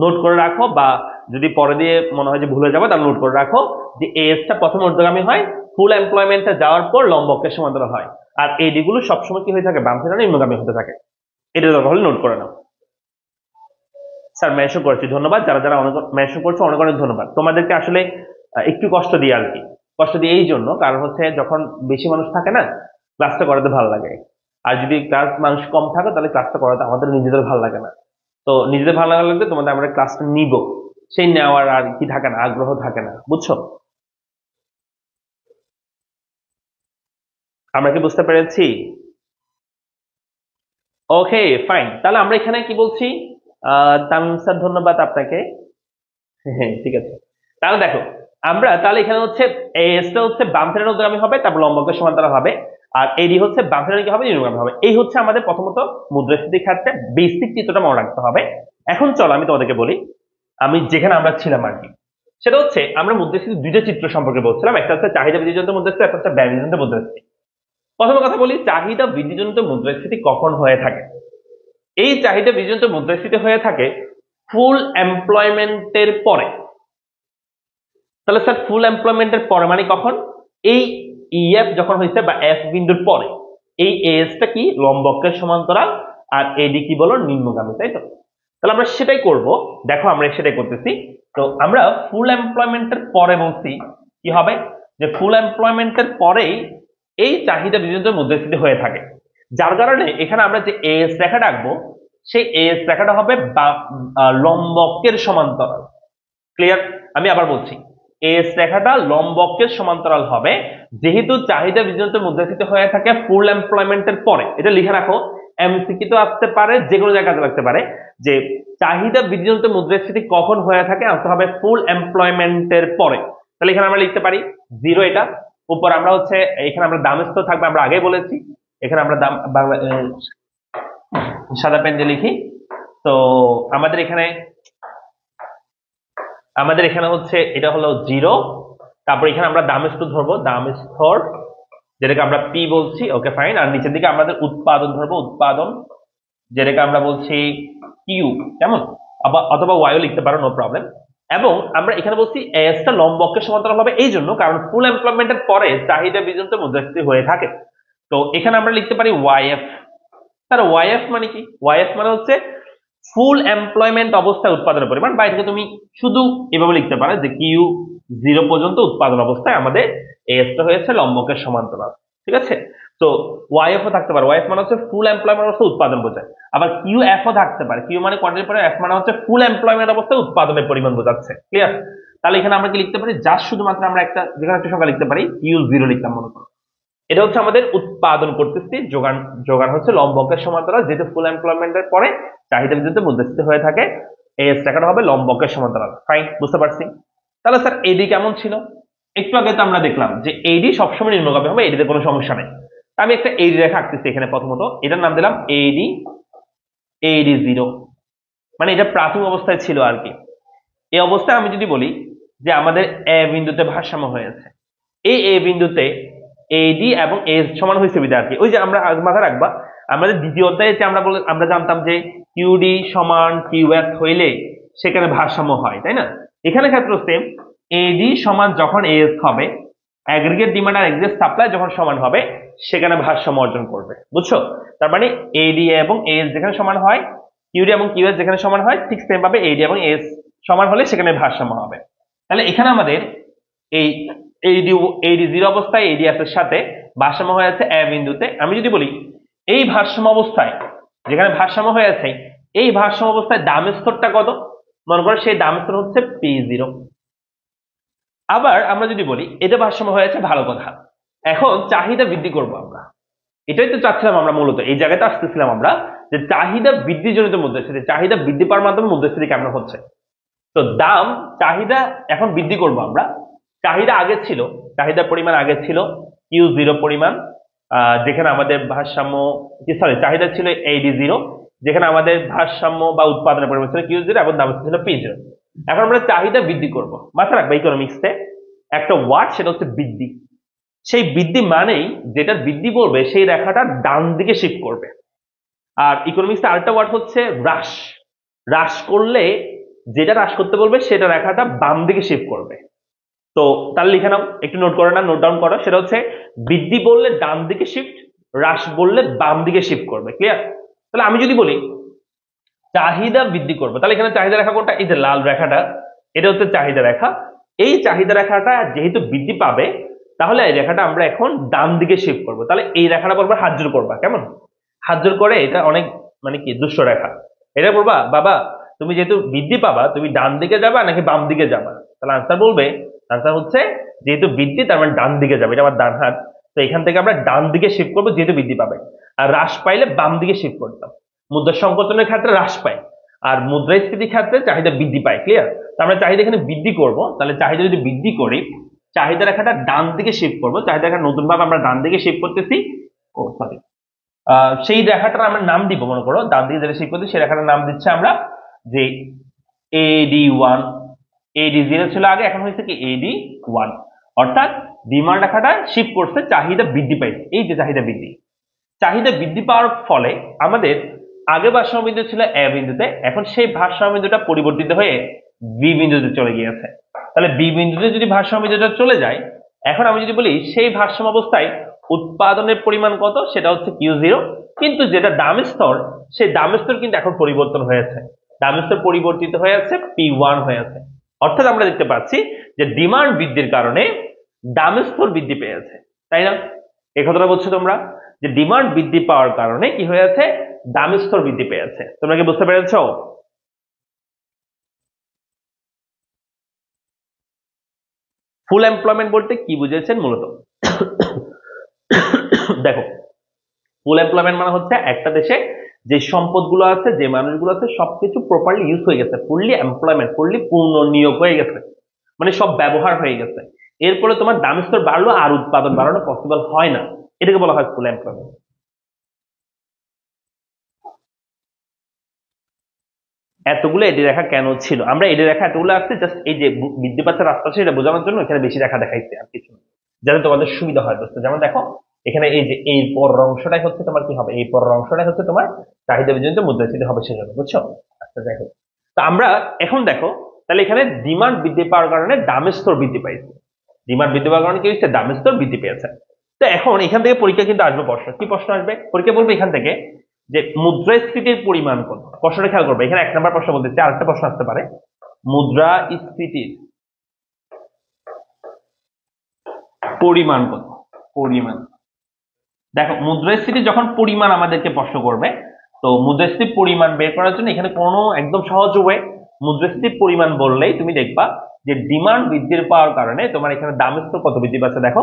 নোট করে রাখো, বা যদি পরে দিয়ে মনে হয় যে ভুলে যাবে তাহলে নোট করে রাখো যে এসটা প্রথম ঊর্ধ্বগামী হয়, ফুল এমপ্লয়মেন্টে যাওয়ার পর লম্বকের সমান্তরাল হয়, আর এডি গুলো সবসময় কি হয়ে থাকে? বাম থেকে নিম্নগামী হতে থাকে। এটা দরকার হলে নোট করে নাও। স্যার মেনশন করেছি, ধন্যবাদ। যারা যারা অনেক মেনশন করছো অনেক অনেক ধন্যবাদ তোমাদেরকে। আসলে একটু কষ্ট দিয়ে আর কি, কষ্ট দিয়ে এই জন্য, কারণ হচ্ছে যখন বেশি মানুষ থাকে না, ক্লাসটা করাতে ভালো লাগে। আর যদি ক্লাস মানুষ কম থাকে তাহলে ক্লাসটা করাতে আমাদের নিজেদের ভালো লাগে না। তো নিজেদের ভালো লাগলে তোমাদের আমরা ক্লাসটা নিব, সেই নেওয়ার আর কি থাকে না, আগ্রহ থাকে না। বুঝছো? আমরা কি বুঝতে পেরেছি? ওকে, ফাইন। তাহলে আমরা এখানে কি বলছি? তামিম স্যার, ধন্যবাদ আপনাকে। হ্যাঁ, ঠিক আছে। তাহলে দেখো, আমরা তাহলে এখানে হচ্ছে এসটা হচ্ছে বাম ফেরার উর্ধ্বগামী হবে, তারপর লম্বকের সমান্তরাল হবে, আর এডি হচ্ছে বাম ফেরার কি হবে, নিম্নগামী হবে। এই হচ্ছে আমাদের প্রথমত মুদ্রাস্ফীতির ক্ষেত্রে বেসিক চিত্রটা মনে রাখতে হবে। এখন চলো আমি তোমাদেরকে বলি, আমি যেখানে আমরা ছিলাম আর কি, সেটা হচ্ছে আমরা মুদ্রাস্ফীতির দুইটা চিত্র সম্পর্কে বলছিলাম। একটা হচ্ছে চাহিদা বৃদ্ধিজনিত মুদ্রাস্ফীতি, একটা হচ্ছে ব্যয় বৃদ্ধিজনিত মুদ্রাস্ফীতি। প্রথম কথা বলি, চাহিদা বৃদ্ধিজনিত মুদ্রাস্ফীতি কখন হয়ে থাকে? এই চাহিদা বৃদ্ধিজনিত মুদ্রাস্ফীতি হয়ে থাকে ফুল এমপ্লয়মেন্টের পরে। তাহলে স্যার ফুল এমপ্লয়মেন্টের পরে মানে কখন? এই ইএফ যখন হয়েছে বা এফ বিন্দুর পরে। এই এসটা কি, লম্বকের সমান্তরাল, আর এডি কি বলো, নিম্নগামী, তাই তো? তাহলে আমরা সেটাই করব। দেখো আমরা সেটাই করতেছি। তো আমরা ফুল এমপ্লয়মেন্টের পরে বলছি কি হবে, যে ফুল এমপ্লয়মেন্টের পরেই এই চাহিদা বিভিন্ন মুদ্রাস্ফীতি হয়ে থাকে। যার কারণে এখানে আমরা যে এস রেখা রাখবো, সেই এস রেখাটা হবে লম্বকের সমান্তরাল। ক্লিয়ার? আমি আবার বলছি, এস রেখাটা লম্বকের সমান্তরাল হবে, যেহেতু চাহিদা বৃদ্ধিজনিত মুদ্রাস্ফীতি হয়ে থাকে ফুল এমপ্লয়মেন্টের পরে। এটা লিখে রাখো, এমসিকিউ তো আসতে পারে, যে কোনো জায়গায় লাগতে পারে, যে চাহিদা বৃদ্ধিজনিত মুদ্রাস্ফীতি কখন হয়ে থাকে, আসতে হবে ফুল এমপ্লয়মেন্টের পরে। তাহলে এখানে আমরা লিখতে পারি 0 এটা উপর, আমরা হচ্ছে এখানে আমরা দাম স্তর থাকবে, আমরা আগেই বলেছি। এখানে আমরা দাম বাংলা সাদা পেন দিয়ে লিখি। তো আমাদের এখানে হচ্ছে এটা হলো 0। তারপর এখানে আমরা দাম স্তর ধরবো, দাম স্তর, যেটাকে আমরা পি বলছি। ওকে, ফাইন। আর নিচের দিকে আমাদের উৎপাদন ধরবো, উৎপাদন, যেটাকে আমরা বলছি কিউ। কেমন? অথবা ওয়াইও লিখতে পারো, নো প্রবলেম। এবং আমরা এখানে বলছি এসটা লম্বকের সমান্তরাল হবে এই জন্য, কারণ ফুল এমপ্লয়মেন্টের পরে চাহিদা বৃদ্ধিজনিত মুদ্রাস্ফীতি হয়ে থাকে। তো এখানে আমরা লিখতে পারি ওয়াইএফ। তার ওয়াইএফ মানে কি? ওয়াইএফ মানে হচ্ছে ফুল এমপ্লয়মেন্ট অবস্থায় উৎপাদনের পরিমাণ, বা এটাকে তুমি শুধু এভাবে লিখতে পারো যে কিউ 0 পর্যন্ত উৎপাদন অবস্থায় আমাদের এসটা হয়েছে লম্বকের সমান্তরাল। ঠিক আছে? তো ওয়াইএফ ও থাকতে পারে, ওয়াইএফ মানে হচ্ছে ফুল এমপ্লয়মেন্ট অবস্থায় উৎপাদন বোঝায়। আবার কিউ এফ ও থাকতে পারে, কিউ মানে কোয়ান্টিটির পরে, এফ মানে হচ্ছে ফুল এমপ্লয়মেন্ট অবস্থায় উৎপাদনের পরিমাণ বোঝাচ্ছে। ক্লিয়ার? তাহলে এখানে আমরা কি লিখতে পারি, জাস্ট শুধুমাত্র আমরা যেখানে একটা সংখ্যা লিখতে পারি, কিউ 0 লিখলাম মনে করো। এটা হচ্ছে আমাদের উৎপাদন করতেছি, যোগান হচ্ছে লম্বকের সমান্তরাল, যেহেতু ফুল এমপ্লয়মেন্টের পরে চাহিদা বৃদ্ধিতে মুদ্রাস্ফীতি হয়ে থাকে, এস রেখাটা হবে লম্বকের সমান্তরাল। ফাইন, বুঝতে পারছি। তাহলে স্যার এডি কেমন ছিল? একটু আগে তো আমরা দেখলাম যে এডি সবসময় নিম্নগামী হবে, এডিতে কোনো সমস্যা নেই। আমি একটা এডি রেখা আঁকতেছি এখানে। প্রথমত এটার নাম দিলাম এডি, এডি 0, মানে এটা প্রাথমিক অবস্থায় ছিল আর কি। এই অবস্থায় আমি যদি বলি যে আমাদের এ বিন্দুতে ভারসাম্য হয়েছে, এই এ বিন্দুতে এডি এবং এস সমান হয়েছে বিধা আর কি। ওই যে আমরা মাথায় রাখবা, আমাদের দ্বিতীয় অধ্যায়ে যে আমরা জানতাম যে কিউডি সমান কিউএস হইলে সেখানে ভারসাম্য হয়, তাই না? এখানে ক্ষেত্র সেম, এডি সমান যখন এস হবে, অ্যাগ্রিগেট ডিমান্ড আর এক্সিট সাপ্লাই যখন সমান হবে, সেখানে ভারসাম্য অর্জন করবে। বুঝছো? তার মানে এডি এবং এস যেখানে সমান হয়, কিউডি এবং কিউএস যেখানে সমান হয়, ঠিক সেম ভাবে এডি এবং এস সমান হলে সেখানে ভারসাম্য হবে। তাহলে এখানে আমাদের এই এডি 0 অবস্থায় এডিএস এর সাথে ভারসাম্য হয়েছে এ বিন্দুতে। আমি যদি বলি এই ভারসাম্য অবস্থায়, যেখানে ভারসাম্য হয়েছে, এই ভারসাম্য অবস্থায় দাম স্তরটা কত? মনে করো সেই দাম স্তর হচ্ছে P0। আবার আমরা যদি বলি এটা ভারসাম্য হয়েছে, ভালো কথা, এখন চাহিদা বৃদ্ধি করব আমরা। এটাই তো চাচ্ছিলাম আমরা, মূলত এই জায়গাতে আসতেছিলাম আমরা, যে চাহিদা বৃদ্ধিজনিত মুদ্রাস্ফীতি, চাহিদা বৃদ্ধি পাওয়ার মাধ্যমে মুদ্রাস্ফীতি কেমন হচ্ছে। তো চাহিদা এখন বৃদ্ধি করব আমরা। চাহিদা আগে ছিল, চাহিদার পরিমাণ আগে ছিল Q0 পরিমাণ, যেখানে আমাদের ভারসাম্য, চাহিদা ছিল AD0, যেখানে আমাদের ভারসাম্য বা উৎপাদনের পরিমাণ ছিল Q0 এবং দাম ছিল P0। এখন আমরা চাহিদা বৃদ্ধি করব। মাথায় রাখবে ইকোনমিক্সে একটা ওয়ার্ড, সেটা হচ্ছে বৃদ্ধি। সেই বৃদ্ধি মানেই যেটা বৃদ্ধি বলবে সেই রেখাটা ডান দিকে শিফট করবে। আর ইকোনমিক্সে আরেকটা ওয়ার্ড হচ্ছে হ্রাস। হ্রাস করলে যেটা হ্রাস করতে বলবে সেটা রেখাটা বাম দিকে শিফট করবে। তো তাহলে লিখে নাও, একটু নোট করো, না নোট ডাউন করো। সেটা হচ্ছে বৃদ্ধি বললে ডান দিকে শিফট, হ্রাস বললে বাম দিকে শিফট করবে। ক্লিয়ার? তাহলে আমি যদি বলি চাহিদা বৃদ্ধি করবো, তাহলে এখানে চাহিদা রেখা কোনটা? এই যে লাল রেখাটা, এটা হচ্ছে চাহিদা রেখা। এই চাহিদা রেখাটা যেহেতু বৃদ্ধি পাবে, তাহলে এই রেখাটা আমরা এখন ডান দিকে শিফট করবো। তাহলে এই রেখাটা বলবো হাত জোর করবা। কেমন? হাত জোর করে, এটা অনেক মানে কি দুষ্ট রেখা। এটা বলবা বাবা তুমি যেহেতু বৃদ্ধি পাবা তুমি ডান দিকে যাবা নাকি বাম দিকে যাবা? তাহলে আনসার বলবে, আনসার হচ্ছে যেহেতু বৃদ্ধি তার মানে ডান দিকে যাবে, এটা আমার ডান হাত, তো এখান থেকে আমরা ডান দিকে শিফট করবো যেহেতু বৃদ্ধি পাবে। আর হ্রাস পাইলে বাম দিকে শিফট করতাম। মুদ্রা সংকোচনের ক্ষেত্রে হ্রাস পায়, আর মুদ্রাস্ফীতির ক্ষেত্রে চাহিদা বৃদ্ধি পায়। ক্লিয়ার? আমরা চাহিদা এখানে বৃদ্ধি করব, তাহলে চাহিদা যদি বৃদ্ধি করি চাহিদা রেখাটা ডান দিকে শিফট করবো, চাহিদা রেখা নতুন ভাবে আমরা ডান দিকে শিফট করতেছি। ও সরি, সেই রেখাটার আমরা নাম দিব, মনে করো ডান দিকে যেটা শিফট করছি সেই রেখাটার নাম দিচ্ছে আমরা যে AD1। AD0 ছিল আগে, এখন হয়েছে কি AD1, অর্থাৎ ডিমান্ড রেখাটা শিফট করছে, চাহিদা বৃদ্ধি পাইছে। এই যে চাহিদা বৃদ্ধি, চাহিদা বৃদ্ধি পাওয়ার ফলে আমাদের আগে ভারসাম্য বিন্দু ছিল এ বিন্দুতে, এখন সেই ভারসাম্য বিন্দুটা পরিবর্তিত হয়ে বি বিন্দুতে চলে গিয়েছে। তাহলে বি বিন্দুতে যদি ভারসাম্য বিন্দুটা চলে যায়, এখন আমি যদি বলি সেই ভারসাম্য অবস্থায় উৎপাদনের পরিমাণ কত, সেটা হচ্ছে Q0, কিন্তু যেটা দাম স্তর, সেই দাম স্তর কিন্তু এখন পরিবর্তন হয়েছে, দাম স্তর পরিবর্তিত হয়েছে P1 হয়েছে। অর্থাৎ আমরা দেখতে পাচ্ছি যে ডিমান্ড বৃদ্ধির কারণে দাম স্তর বৃদ্ধি পেয়েছে, তাই না? এই কথাটা বলছো তোমরা, যে ডিমান্ড বৃদ্ধি পাওয়ার কারণে কি হয়েছে, দাম স্তর বৃদ্ধি পেয়েছে। তোমরা কি বুঝতে পেরেছো? ফুল এমপ্লয়মেন্ট বলতে কি বুঝেছেন মূলত? দেখো, ফুল এমপ্লয়মেন্ট মানে হচ্ছে একটা দেশে যে সম্পদগুলো আছে, যে মানুষগুলো আছে, সবকিছু প্রপারলি ইউজ হয়ে গেছে, ফুললি এমপ্লয়মেন্ট, ফুললি পূর্ণ নিয়োগ হয়ে গেছে, মানে সব ব্যবহার হয়ে গেছে। এরপরে তোমার দাম স্তর বাড়লো আর উৎপাদন বাড়ানো পসিবল হয় না, এটাকে বলা হয় ফুল এমপ্লয়মেন্ট। এতগুলো এডি রেখা কেন ছিল? আমরা এডি রেখা এতগুলো আসছে জাস্ট এই যে বৃদ্ধি পাচ্ছে রাস্তা সেটা বোঝানোর জন্য এখানে বেশি রেখা দেখাইছে, আর কিছু না, যাতে তোমাদের সুবিধা হয় বুঝতে। যেমন দেখো এখানে এই যে এই পরের অংশটাই হচ্ছে তোমার কি হবে, এই পরের অংশটাই হচ্ছে তোমার চাহিদা বিজনিত মুদ্রাস্ফীতি হবে সেজন্য, বুঝছো? আচ্ছা যাই হোক, তো আমরা এখন দেখো তাহলে এখানে ডিমান্ড বৃদ্ধি পাওয়ার কারণে দামের স্তর বৃদ্ধি পাইছে, ডিমান্ড বৃদ্ধি পাওয়ার কারণে কি হচ্ছে, দামের স্তর বৃদ্ধি পেয়েছে। তো এখন এখান থেকে পরীক্ষা কিন্তু আসবে প্রশ্ন, কি প্রশ্ন আসবে? পরীক্ষা বলবে এখান থেকে যে মুদ্রাস্ফীতির পরিমাণ কত। প্রশ্নটা খেয়াল করবে, এখানে 1 নম্বর প্রশ্ন বলতেছে, আরেকটা প্রশ্ন আসতে পারে, মুদ্রাস্ফীতির পরিমাণ কত। পরিমাণ, দেখো মুদ্রাস্ফীতি যখন পরিমাণ আমাদেরকে প্রশ্ন করবে, তো মুদ্রাস্ফীতির পরিমাণ বের করার জন্য এখানে কোনো একদম সহজ ওয়ে, মুদ্রাস্ফীতির পরিমাণ বললেই তুমি দেখবা যে ডিমান্ড বৃদ্ধির পাওয়ার কারণে তোমার এখানে দামের স্তর কত বৃদ্ধি পাচ্ছে। দেখো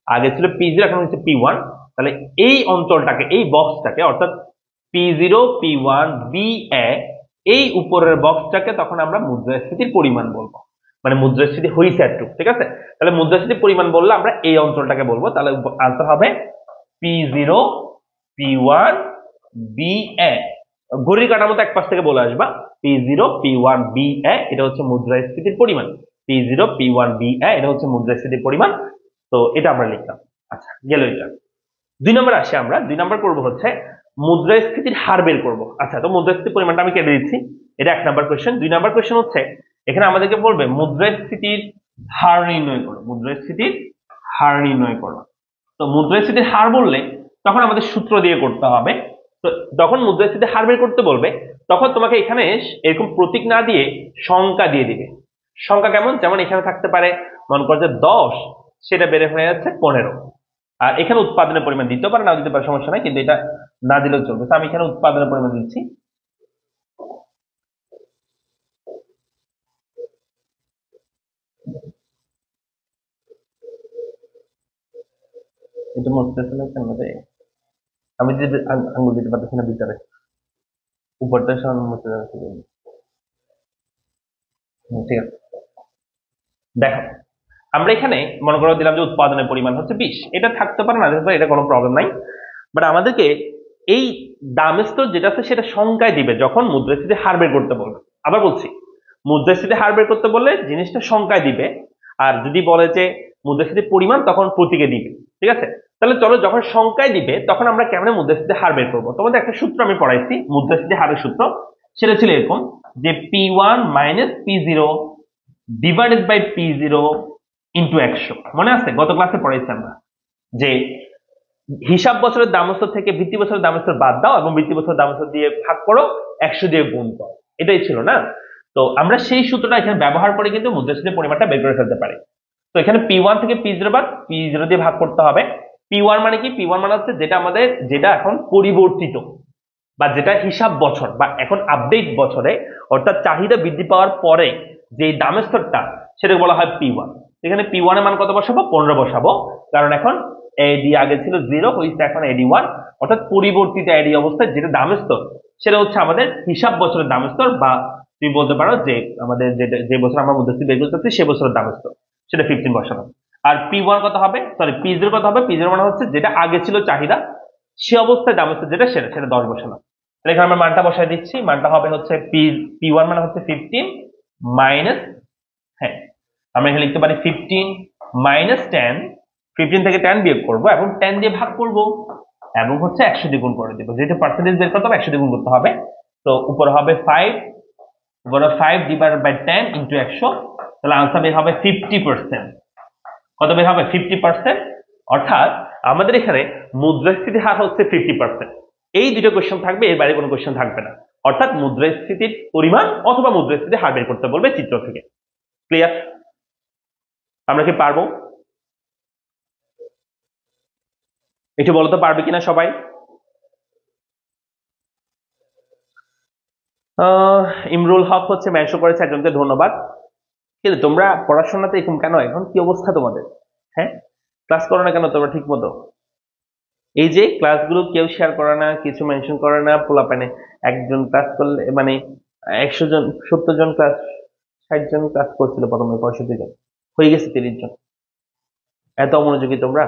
আগে ছিল P0, এখন হচ্ছে P1, তাহলে এই অঞ্চলটাকে, এই বক্সটাকে, অর্থাৎ P0 P1 BA, এই উপরের বক্সটাকে তখন আমরা মুদ্রাস্ফীতির পরিমাণ বলবো, মানে মুদ্রাস্ফীতি হয়েছে একটু, ঠিক আছে? তাহলে মুদ্রাস্ফীতির পরিমাণ বললে আমরা এই অঞ্চলটাকে বলবো, তাহলে আনসার হবে P0 P1 BA। ঘড়ির কাটার মতো এক পাশ থেকে বলে আসবা, P0 P1 BA এটা হচ্ছে মুদ্রাস্ফীতির পরিমাণ, P0 P1 BA এটা হচ্ছে মুদ্রাস্ফীতির পরিমাণ। তো এটা আমরা লিখলাম। আচ্ছা গেল এটা। 2 নম্বর আসি আমরা, 2 নম্বর করব হচ্ছে মুদ্রাস্ফীতির হার বের করবো। আচ্ছা, তো মুদ্রাস্ফীতির পরিমাণটা আমি কেটে দিচ্ছি, এটা 1 নম্বর কোয়েশ্চেন। 2 নম্বর কোয়েশ্চেন হচ্ছে এখানে আমাদেরকে বলবে মুদ্রাস্ফীতির হার নির্ণয় করো, মুদ্রাস্ফীতির হার নির্ণয় করো। তো মুদ্রাস্ফীতির হার বললে তখন আমাদের সূত্র দিয়ে করতে হবে। তো যখন মুদ্রাস্ফীতির হার বের করতে বলবে তখন তোমাকে এখানে এরকম প্রতীক না দিয়ে সংখ্যা দিয়ে দিবে। সংখ্যা কেমন? যেমন এখানে থাকতে পারে মনে করো যে 10, সেটা বেড়ে হয়ে যাচ্ছে 15। আর এখানে উৎপাদনের পরিমাণ দিতে পারে, না দিতে পারে, সমস্যা নাই, কিন্তু এটা না দিলেও চলবে। তো আমি এখানে উৎপাদনের পরিমাণ দিচ্ছি, এটা মুছতেছে না কেন রে? আমি যদি আঙ্গুল দিতে পারতেছি না ভিতরে, উপরটা সব মুছতে যাচ্ছে। ঠিক আছে, দেখো আমরা এখানে মনে করো দিলাম যে উৎপাদনের পরিমাণ হচ্ছে 20, এটা থাকতে পারে না থাকতে পারে, এটা কোনো প্রবলেম নাই। বাট আমাদেরকে এই দাম স্তর যেটা আছে সেটা সংখ্যায় দিবে যখন মুদ্রাস্ফীতি হার বের করতে বলবে। আবার বলছি, মুদ্রাস্ফীতি হার বের করতে বললে জিনিসটা সংখ্যায় দিবে, আর যদি বলে যে মুদ্রাস্ফীতির পরিমাণ তখন প্রতীকে দিবে, ঠিক আছে? তাহলে চলো, যখন সংখ্যায় দিবে তখন আমরা কেমনে মুদ্রাস্ফীতি হার বের করবো। তোমাদের একটা সূত্র আমি পড়াইছি মুদ্রাস্ফীতি হারের সূত্র, সেটা ছিল এরকম যে P1 minus P0 divided by P0 into 100। মনে আছে গত ক্লাসে পড়াইছি আমরা যে হিসাব বছরের দামস্তর থেকে ভিত্তি বছরের দামস্তর বাদ দাও এবং ভিত্তি বছরের দামস্তর দিয়ে ভাগ করো, 100 দিয়ে গুণ করো, এটাই ছিল না? তো আমরা সেই সূত্রটা এখানে ব্যবহার করে কিন্তু মুদ্রাস্ফীতির পরিমাণটা বের করে ফেলতে পারি। তো এখানে P1 থেকে P0 বাদ P0 দিয়ে ভাগ করতে হবে। P1 মানে কি? P1 মানে হচ্ছে যেটা আমাদের, যেটা এখন পরিবর্তিত বা যেটা হিসাব বছর বা এখন আপডেট বছরে, অর্থাৎ চাহিদা বৃদ্ধি পাওয়ার পরে যে দামের স্তরটা সেটাকে বলা হয় P1। এখানে P1 এর মান কত বসাবো? 15 বসাবো, কারণ এখন AD আগে ছিল 0 হয়েছে এখন AD1, অর্থাৎ পরিবর্তিত AD অবস্থায় যেটা দামের স্তর সেটা হচ্ছে আমাদের হিসাব বছরের দামের স্তর, বা তুমি বলতে পারো যে আমাদের যে বছর আমরা মুদ্রাস্ফীতি বের করতে সে বছরের দামের স্তর, সেটা 15 বসানো। আর P1 কত হবে, সরি P0 কত হবে? P0 মানে হচ্ছে যেটা আগে ছিল চাহিদা সে অবস্থায় দামের স্তর যেটা সেটা 10 বসানো। তাহলে এখানে আমরা মানটা বসাই দিচ্ছি, মানটা হবে হচ্ছে P1 মানে হচ্ছে 15 মাইনাস, হ্যাঁ আমরা এখানে লিখতে পারি 15 মাইনাস 10, 15 থেকে 10 বিয়োগ করবো এবং 10 দিয়ে ভাগ করবো এবং হচ্ছে 100 দিয়ে গুণ করে দিব, যেহেতু পার্সেন্টেজ বের করতে হবে 100 দিয়ে গুণ করতে হবে। তো উপরে হবে 5, উপরে 5 ডিভাইডেড বাই 10 ইনটু 100, তাহলে আনসার বের হবে 50%। কত বের হবে? 50%। অর্থাৎ আমাদের এখানে মুদ্রাস্ফীতির হার হচ্ছে 50%। এই দুটো কোশ্চেন থাকবে, এর বাইরে কোনো কোশ্চেন থাকবে না। অর্থাৎ মুদ্রাস্ফীতির পরিমাণ অথবা মুদ্রাস্ফীতির হার বের করতে বলবে চিত্র থেকে। ক্লিয়ার? আমরা কি পারবো? একটু বলো তো পারবে কিনা সবাই। ইমরুল হক হচ্ছে মেনশন করেছে একজনকে, ধন্যবাদ। কিন্তু তোমরা পড়াশোনাতে এরকম কেন? এখন কি অবস্থা তোমাদের? হ্যাঁ, ক্লাস করো না কেন তোমরা ঠিক মতো? এই যে ক্লাসগুলো কেউ শেয়ার করে না, কিছু মেনশন করে না, পোলাপানে একজন ক্লাস করলে মানে 100 জন 70 জন ক্লাস, 60 জন ক্লাস করছিল প্রথমে, 65 জন হয়ে গেছে 30 জন। এত অমনোযোগী তোমরা।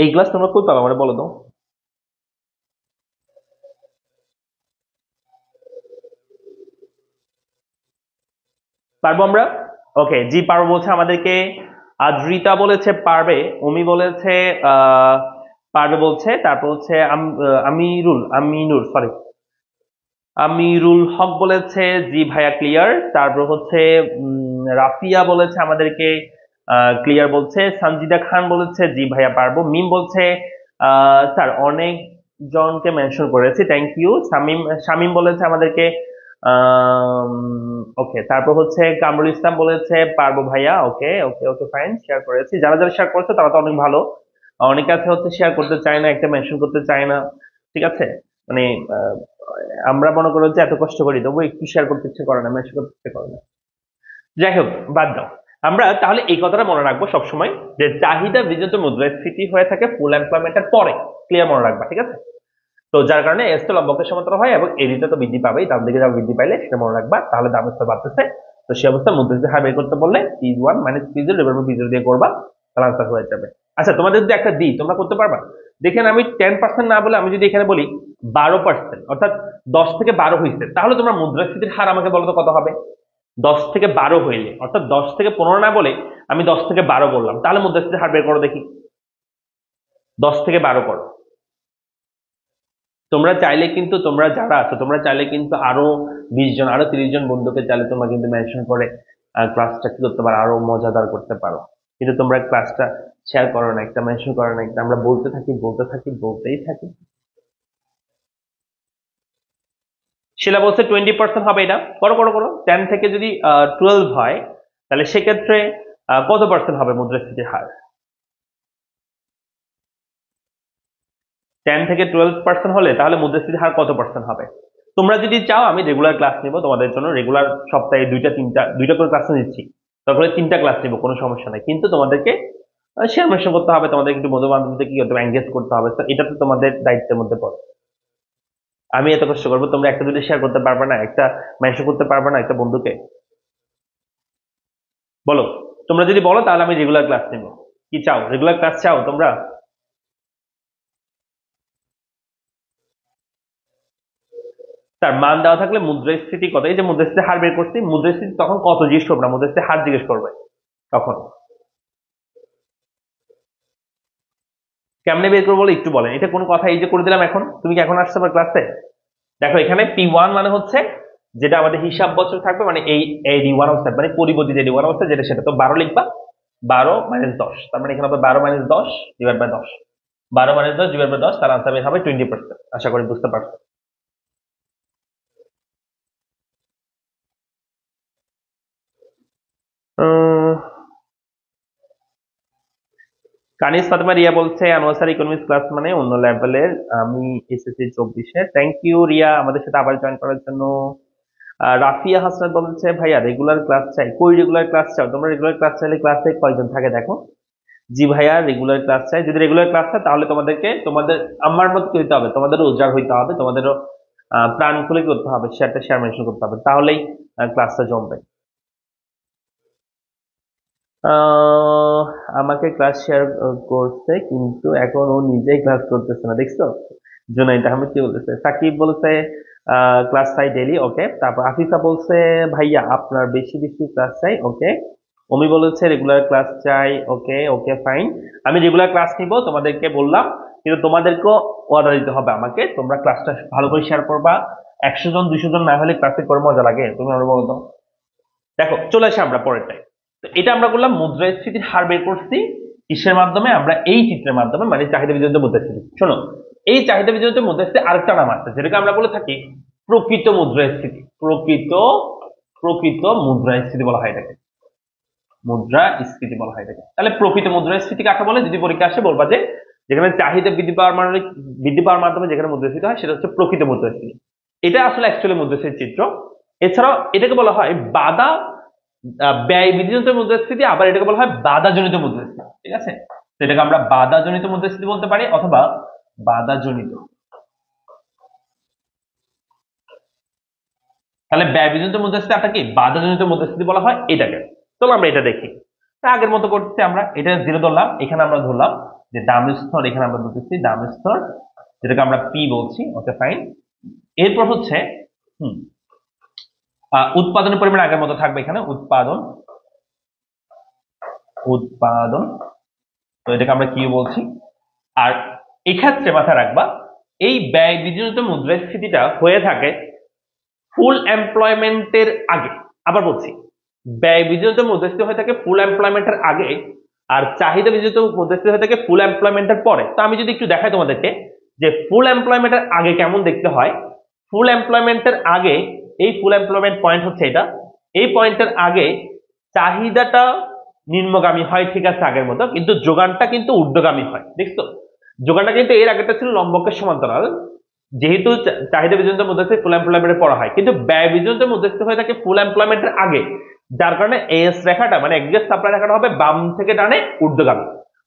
এই ক্লাস তোমরা কই পাবা আমারে বলো তো? পারবো আমরা? ওকে, জি পারবো বলছে আমাদেরকে। আদ্রিতা বলেছে পারবে, উমি বলেছে পারবে বলছে, তারপর হচ্ছে আমিনুর সরি আমিরুল হক বলেছে জি ভাইয়া ক্লিয়ার। তারপর হচ্ছে রাফিয়া বলেছে আমাদেরকে ক্লিয়ার বলছে। সঞ্জিদা খান বলেছে জি ভাইয়া পারবো। মিম বলছে স্যার অনেক জনকে মেনশন করেছি, থ্যাংক ইউ। শামিম বলেছে আমাদেরকে ওকে। তারপর হচ্ছে কামরুল ইসলাম বলেছে পারবো ভাইয়া, ওকে ওকে ওকে ফাইন, শেয়ার করেছি। যারা যারা শেয়ার করেছে তারা তো অনেক ভালো। অনেকে আছে হচ্ছে শেয়ার করতে চায় না, একটা মেনশন করতে চায় না, ঠিক আছে। মানে আমরা মনে করো যে এত কষ্ট করি তবু একটু শেয়ার করতে ইচ্ছে করে না, মেনশন করতে ইচ্ছে করে না। যাই হোক বাদ দাও। আমরা তাহলে এই কথাটা মনে রাখবো সবসময় যে চাহিদা বৃদ্ধিত মুদ্রাস্ফীতি হয়ে থাকে ফুল এমপ্লয়মেন্টের পরে। ক্লিয়ার মনে রাখবা, ঠিক আছে। তো যার কারণে এস তো লম্বকের সমান্তরাল হয় এবং এডিটা তো বৃদ্ধি পাবেই, দাম দিকে যা বৃদ্ধি পাইলে সেটা মনে রাখবা, তাহলে দাম স্তর বাড়তেছে। তো সে অবস্থায় মুদ্রাস্ফীতির হার বের করতে বললে P1 minus P0 divide by P0 দিয়ে করবা, তাহলে আনসার হয়ে যাবে। আচ্ছা তোমাদের যদি একটা দিই তোমরা করতে পারবা? দেখেন আমি 10% না বলে আমি যদি এখানে বলি 12%, অর্থাৎ 10 থেকে 12 হয়েছে, তাহলে তোমরা মুদ্রাস্ফীতির হার আমাকে বলো তো কত হবে? 10 থেকে 12 হইলে, অর্থাৎ 10 থেকে 15 না বলে আমি 10 থেকে 12 বললাম, তাহলে মুদ্রাস্ফীতির হার বের করো দেখি। 10 থেকে 12 করো। তোমরা চাইলে কিন্তু, তোমরা যারা আছো তোমরা চাইলে কিন্তু আরো 20 জন আরো 30 জন বন্ধুকে চাইলে তোমরা কিন্তু মেনশন করে ক্লাসটা কি করতে পারো, আরো মজাদার করতে পারো। কিন্তু তোমরা ক্লাসটা শেয়ার করো না, একটা মেনশন করো না, একটা আমরা বলতে থাকি বলতেই থাকি। শিলা বলছে 20% হবে, এটা করো করো করো। 10 থেকে যদি 12 হয় তাহলে সেক্ষেত্রে কত পার্সেন্ট হবে মুদ্রাস্ফীতির হার? 10 থেকে 12% হলে তাহলে মুদ্রাস্ফীতির হার কত পার্সেন্ট হবে? তোমরা যদি চাও আমি রেগুলার ক্লাস নিব তোমাদের জন্য, রেগুলার সপ্তাহে দুইটা করে ক্লাস নিচ্ছি, তারপরে 3টা ক্লাস নিব, কোনো সমস্যা নাই। কিন্তু তোমাদেরকে শেয়ার মেনশন করতে হবে, তোমাদের একটু বন্ধু বান্ধবদের কি করতে হবে, এঙ্গেজ করতে হবে। তো এটা তো তোমাদের দায়িত্বের মধ্যে পড়ে। আমি এত কষ্ট করবো, তোমরা একটা দুটো শেয়ার করতে পারবে না, একটা মেনশন করতে পারবে না একটা বন্ধুকে? বলো। তোমরা যদি বলো তাহলে আমি রেগুলার ক্লাস নিব। কি চাও, রেগুলার ক্লাস চাও তোমরা? তার মান দেওয়া থাকলে মুদ্রাস্ফীতি কত, এই যে মুদ্রাস্ফীতি হার বের করছি, মুদ্রাস্ফীতি তখন কত জিজ্ঞেস করবে না, মুদ্রাস্ফীতি হার জিজ্ঞেস করবে তখন। কেমনে বের করবো বলে একটু বলেন, এটা কোন কথা? এই যে করে দিলাম এখন, তুমি কি এখন আসছো আমার ক্লাসে? দেখো এখানে P1 মানে হচ্ছে যেটা আমাদের হিসাব বছর থাকবে, মানে এই AD1 অবস্থা, মানে পরিবর্তিত AD1 অবস্থা যেটা, সেটা তো 12 লিখবা। 12 মাইনাস 10, তার মানে এখানে হবে 12 minus 10 divide by 10। 12 minus 10 divide by 10, তার আনসার বের হবে 20%। আশা করি বুঝতে পারছো। কানিস ফাতেমা রিয়া বলছে আনোয়ার স্যার ইকোনমিক্স ক্লাস মানে অন্য লেভেলের, আমি SSC 24-এ। থ্যাংক ইউ রিয়া আমাদের সাথে আবার জয়েন করার জন্য। রাফিয়া হাসনাত বলেছে ভাইয়া রেগুলার ক্লাস চাই। কই রেগুলার ক্লাস চাও তোমরা? রেগুলার ক্লাস চাইলে ক্লাসে কয়জন থাকে দেখো। জি ভাইয়া রেগুলার ক্লাস চাই। যদি রেগুলার ক্লাস চাই তাহলে তোমাদের আমার মতো কি হইতে হবে, তোমাদেরও উজাড় হইতে হবে, তোমাদেরও প্রাণ খুলে কি করতে হবে, শেয়ার মেনশন করতে হবে, তাহলেই ক্লাসটা জমবে। আহ, আমাকে ক্লাস শেয়ার করছে কিন্তু এখন ও নিজেই ক্লাস করতেছে না, দেখছো? জুনাইদ আহমেদ কি বলতেছে? সাকিব বলছে ক্লাস চাই ডেইলি, ওকে। তারপর আফিফা বলছে ভাইয়া আপনার বেশি বেশি ক্লাস চাই, ওকে। অমি বলেছে রেগুলার ক্লাস চাই, ওকে ওকে ফাইন। আমি রেগুলার ক্লাস নিব তোমাদেরকে বললাম, কিন্তু তোমাদেরকেও অর্ডার দিতে হবে আমাকে, তোমরা ক্লাসটা ভালো করে শেয়ার করবা। 100 জন 200 জন না হলে ক্লাসে করে মজা লাগে, তুমি আমরা বলো তো। দেখো চলে আসে আমরা পরেরটায়। তো এটা আমরা করলাম মুদ্রাস্ফীতির হার বের করছি কিসের মাধ্যমে? আমরা এই চিত্রের মাধ্যমে, মানে চাহিদা বিজনিত মুদ্রাস্ফীতি। শোনো, এই চাহিদা বিজনিত মুদ্রাস্ফীতি আরেকটা নাম আছে যেটাকে আমরা বলে থাকি প্রকৃত মুদ্রাস্ফীতি। প্রকৃত মুদ্রাস্ফীতি বলা হয় এটাকে, মুদ্রাস্ফীতি বলা হয় এটাকে। তাহলে প্রকৃত মুদ্রাস্ফীতি কাকে বলে? যদি পরীক্ষা আসে বলবা যে যেখানে চাহিদা বৃদ্ধি পাওয়ার মাধ্যমে যেখানে মুদ্রাস্ফীতি হয় সেটা হচ্ছে প্রকৃত মুদ্রাস্ফীতি। এটা আসলে অ্যাকচুয়ালি মুদ্রাস্ফীতির চিত্র। এছাড়াও এটাকে বলা হয় ব্যয় বৃদ্ধিজনিত মুদ্রাস্ফীতি, আবার এটাকে বলা হয় বাধাজনিত মুদ্রাস্ফীতি, ঠিক আছে? তো এটাকে আমরা বাধাজনিত মুদ্রাস্ফীতি বলতে পারি অথবা বাধাজনিত। তাহলে ব্যয় বৃদ্ধিজনিত মুদ্রাস্ফীতি একটা কি বাধাজনিত মুদ্রাস্ফীতি বলা হয় এটাকে। চলো আমরা এটা দেখি। আগের মতো করতে আমরা এটা 0 ধরলাম, এখানে আমরা ধরলাম যে দাম স্তর, এখানে আমরা ধরতেছি দাম স্তর, যেটাকে আমরা পি বলছি, ওকে ফাইন। এরপর হচ্ছে উৎপাদনের পরিমাণ আগের মতো থাকবে, এখানে উৎপাদন, তো এটাকে আমরা কি বলছি। আর এক্ষেত্রে মাথায় রাখবা এই ব্যয় বৃদ্ধিজনিত মুদ্রাস্ফীতিটা হয়ে থাকে ফুল এমপ্লয়মেন্টের আগে। আবার বলছি, ব্যয় বৃদ্ধিজনিত মুদ্রাস্ফীতি হয়ে থাকে ফুল এমপ্লয়মেন্টের আগে, আর চাহিদা বৃদ্ধিজনিত মুদ্রাস্ফীতি হয়ে থাকে ফুল এমপ্লয়মেন্টের পরে। তো আমি যদি একটু দেখাই তোমাদেরকে যে ফুল এমপ্লয়মেন্টের আগে কেমন দেখতে হয়। ফুল এমপ্লয়মেন্টের আগে, এই ফুল এমপ্লয়মেন্ট পয়েন্ট হচ্ছে এটা, এই পয়েন্টের আগে চাহিদাটা নিম্নগামী হয়, ঠিক আছে আগের মতো, কিন্তু যোগানটা কিন্তু ঊর্ধ্বগামী হয়, দেখছো? যোগানটা কিন্তু এর আগেটা ছিল লম্বকের সমান্তরাল, যেহেতু চাহিদা বৃদ্ধিজনিত মুদ্রাস্ফীতি ফুল এমপ্লয়মেন্টের পড়া হয়, কিন্তু ব্যয় বৃদ্ধিজনিত মুদ্রাস্ফীতি হয়ে থাকে ফুল এমপ্লয়মেন্টের আগে, যার কারণে এস রেখাটা মানে এগ্রিগেট সাপ্লাই রেখাটা হবে বাম থেকে ডানে ঊর্ধ্বগামী।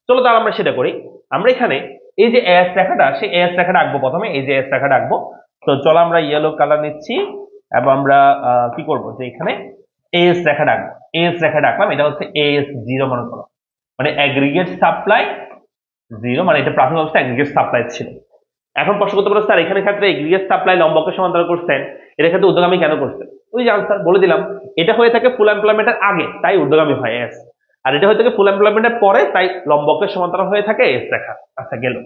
চলো তাহলে আমরা সেটা করি। আমরা এখানে এই যে এস রেখাটা, সেই এস রেখাটা আঁকবো প্রথমে, এই যে এস রেখাটা আঁকবো। তো চলো আমরা ইয়েলো কালার নিচ্ছি এবং আমরা কি করবো যে এখানে এস রেখাটা আঁকবো। এস রেখাটা আঁকলাম, এটা হচ্ছে এস 0 মনে করো, মানে এগ্রিগেট সাপ্লাই 0, মানে এটা প্রাথমিক অবস্থায় এগ্রিগেট সাপ্লাই ছিল। এখন প্রশ্ন করতে পারো স্যার এখানে ক্ষেত্রে এগ্রিগেট সাপ্লাই লম্বকের সমান্তরাল করছেন, এর ক্ষেত্রে ঊর্ধ্বগামী কেন করছেন? ওই যে আনসার বলে দিলাম, এটা হয়ে থাকে ফুল এমপ্লয়মেন্টের আগে, তাই ঊর্ধ্বগামী হয় এস, আর এটা হয়ে থাকে ফুল এমপ্লয়মেন্টের পরে, তাই লম্বকের সমান্তরাল হয়ে থাকে এস রেখা। আচ্ছা গেল।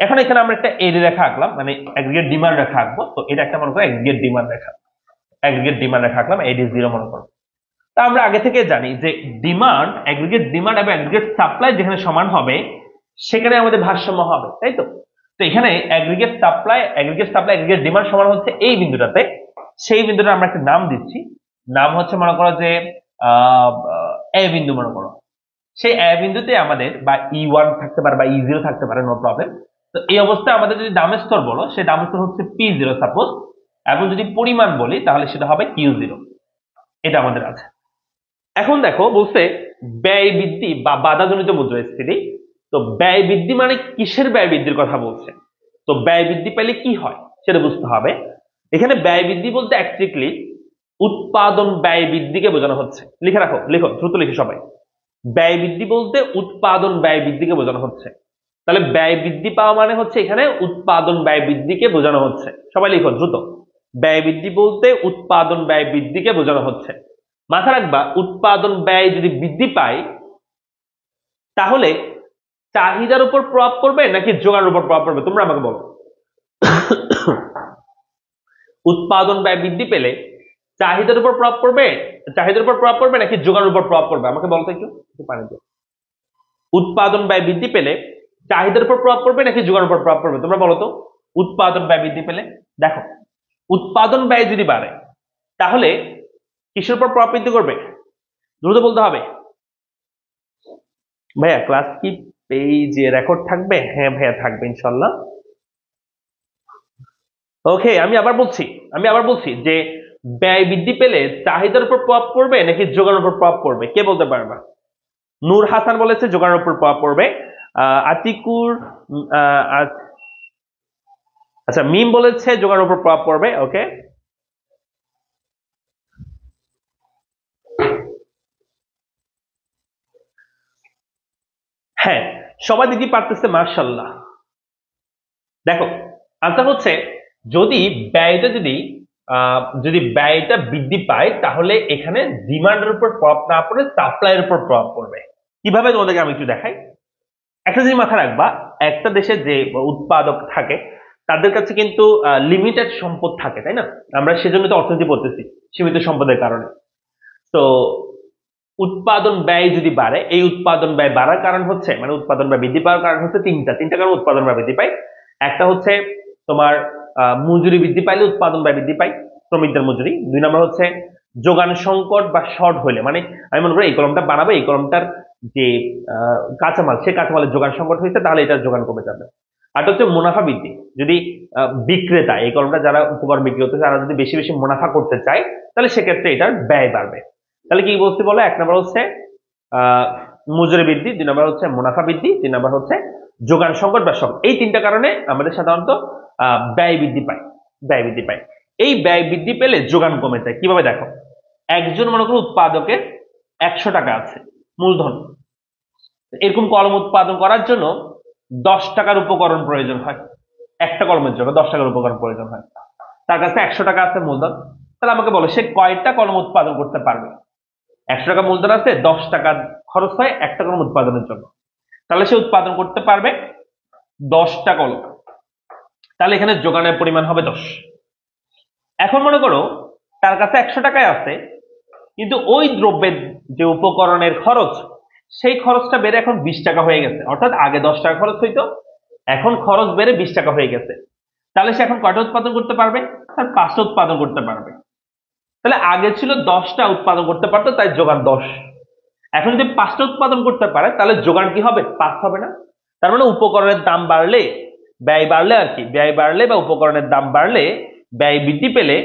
এখন এখানে আমরা একটা এডি রেখা আঁকলাম, মানে এগ্রিগেট ডিমান্ড রেখা আঁকবো। তো এটা একটা মনে করো এগ্রিগেট ডিমান্ড রেখা, আঁকলাম, এডি 0 মনে করো। তা আমরা আগে থেকে জানি যে ডিমান্ড, এগ্রিগেট ডিমান্ড এবং এগ্রিগেট সাপ্লাই যেখানে সমান হবে সেখানে আমাদের ভারসাম্য হবে, তাই তো? তো এখানে এগ্রিগেট সাপ্লাই এগ্রিগেট ডিমান্ড সমান হচ্ছে এই বিন্দুটাতে, সেই বিন্দুটা আমরা একটা নাম দিচ্ছি, নাম হচ্ছে মনে করো যে এ বিন্দু মনে করো। সেই এ বিন্দুতে আমাদের বা E1 থাকতে পারে বা E0 থাকতে পারে, নো প্রবলেম। তো এই অবস্থায় আমাদের যদি দামের স্তর বলো, সেই দামের স্তর হচ্ছে P0 সাপোজ, এবং যদি পরিমাণ বলি তাহলে সেটা হবে Q0। এটা আমাদের আছে। এখন দেখো বলছে ব্যয় বৃদ্ধি বা বাধাজনিত মুদ্রাস্ফীতি। তো ব্যয় বৃদ্ধি মানে কিসের ব্যয় বৃদ্ধির কথা বলছে? তো ব্যয় বৃদ্ধি পেলে কি হয় সেটা বুঝতে হবে। এখানে ব্যয় বৃদ্ধি বলতে অ্যাকচুয়ালি উৎপাদন ব্যয় বৃদ্ধিকে বোঝানো হচ্ছে। লিখে রাখো, লিখো, দ্রুত লিখি সবাই। ব্যয় বৃদ্ধি বলতে উৎপাদন ব্যয় বৃদ্ধিকে বোঝানো হচ্ছে। তাহলে ব্যয় বৃদ্ধি পাওয়া মানে হচ্ছে এখানে উৎপাদন ব্যয় বৃদ্ধিকে বোঝানো হচ্ছে। সবাই লিখো দ্রুত। ব্যয় বৃদ্ধি বলতে উৎপাদন ব্যয় বৃদ্ধিকে বোঝানো হচ্ছে। মাথা রাখবা, উৎপাদন ব্যয় যদি বৃদ্ধি পায় তাহলে চাহিদার উপর প্রভাব পড়বে নাকি যোগানের উপর প্রভাব পড়বে? তোমরা আমাকে বলো। উৎপাদন ব্যয় বৃদ্ধি পেলে চাহিদার উপর প্রভাব পড়বে নাকি যোগানের উপর প্রভাব পড়বে? আমাকে বলতো একটু পানি দিও। উৎপাদন ব্যয় বৃদ্ধি পেলে চাহিদার উপর প্রভাব পড়বে নাকি যোগানের উপর প্রভাব পড়বে? তোমরা বলো তো। উৎপাদন ব্যয় বৃদ্ধি পেলে, দেখো উৎপাদন ব্যয় যদি বাড়ে তাহলে কিসের উপর প্রভাব বৃদ্ধি করবে? দ্রুত বলতে হবে। ভাইয়া ক্লাস কি পেজে রেকর্ড থাকবে? হ্যাঁ ভাইয়া থাকবে ইনশাল্লাহ। ওকে, আমি আবার বলছি যে ব্যয় বৃদ্ধি পেলে চাহিদার উপর প্রভাব পড়বে নাকি যোগানের উপর প্রভাব পড়বে, কে বলতে পারবা? নূর হাসান বলেছে যোগানের উপর প্রভাব পড়বে। আতিকুর আচ্ছা মিম বলেছে যোগানের উপর প্রভাব পড়বে। ওকে, হ্যাঁ সবাই দিতে পারতেছে, মার্শাল্লাহ। দেখো আনসার হচ্ছে যদি ব্যয়টা যদি ব্যয়টা বৃদ্ধি পায় তাহলে এখানে ডিমান্ডের উপর প্রভাব না পড়ে সাপ্লাইয়ের উপর প্রভাব পড়বে। কিভাবে তোমাদেরকে আমি একটু দেখাই। একটা জিনিস মাথায় রাখবা, একটা দেশের যে উৎপাদক থাকে তাদের কাছে কিন্তু লিমিটেড সম্পদ থাকে, তাই না? আমরা সেজন্য তো অর্থনীতি পড়তেছি, সীমিত সম্পদের কারণে। তো উৎপাদন ব্যয় যদি বাড়ে, এই উৎপাদন ব্যয় বাড়ার কারণ হচ্ছে, মানে উৎপাদন ব্যয় বৃদ্ধি পাওয়ার কারণ হচ্ছে তিনটা কারণ উৎপাদন ব্যয় বৃদ্ধি পায়। একটা হচ্ছে তোমার মজুরি বৃদ্ধি পাইলে উৎপাদন ব্যয় বৃদ্ধি পায়, শ্রমিকদের মজুরি। 2 নম্বর হচ্ছে যোগান সংকট বা শর্ট হইলে, মানে আমি মনে করি এই কলমটা বানাবো, এই কলমটার যে কাঁচামাল, সে কাঁচামালের যোগান সংকট হয়েছে, তাহলে এটার যোগান কমে যাবে। আর হচ্ছে মুনাফা বৃদ্ধি, যদি বিক্রেতা, এই কলমটা যারা উপকরণ বিক্রি করতে তারা যদি বেশি বেশি মুনাফা করতে চায় তাহলে সেক্ষেত্রে এটার ব্যয় বাড়বে। তাহলে কি বলতে বলো, 1 নম্বর হচ্ছে মজুরি বৃদ্ধি, 2 নম্বর হচ্ছে মুনাফা বৃদ্ধি, 3 নম্বর হচ্ছে যোগান সংকট বা শর্ট। এই 3টা কারণে আমাদের সাধারণত ব্যয় বৃদ্ধি পায়, ব্যয় বৃদ্ধি পায়। এই ব্যয় বৃদ্ধি পেলে যোগান কমে যায়। কিভাবে দেখো, একজন মনে করো উৎপাদকের 100 টাকা আছে মূলধন, এরকম কলম উৎপাদন করার জন্য 10 টাকার উপকরণ প্রয়োজন হয়, একটা কলমের জন্য 10 টাকার উপকরণ প্রয়োজন হয়। তার কাছে 100 টাকা আছে মূলধন, তাহলে আমাকে বলো সে কয়টা কলম উৎপাদন করতে পারবে? 100 টাকা মূলধন আছে, 10 টাকা খরচ হয় একটা কলম উৎপাদনের জন্য, তাহলে সে উৎপাদন করতে পারবে 10টা কলম। তাহলে এখানে যোগানের পরিমাণ হবে 10। এখন মনে করো তার কাছে 100 টাকায় আছে, কিন্তু ওই দ্রব্যের যে উপকরণের খরচ, সেই খরচটা বেড়ে এখন 20 টাকা হয়ে গেছে। অর্থাৎ আগে 10 টাকা খরচ হইতো, এখন খরচ বেড়ে 20 টাকা হয়ে গেছে। তাহলে সে এখন কয়টা উৎপাদন করতে পারবে? তার 5টা উৎপাদন করতে পারবে। তাহলে আগে ছিল 10টা উৎপাদন করতে পারতো, তাই যোগান 10। এখন যদি 5টা উৎপাদন করতে পারে তাহলে যোগান কি হবে? 5 হবে না? তার মানে উপকরণের দাম বাড়লে, ব্যয় বাড়লে আর কি, ব্যয় বাড়লে বা উপকরণের দাম বাড়লে, ব্যয় বৃদ্ধি পেলে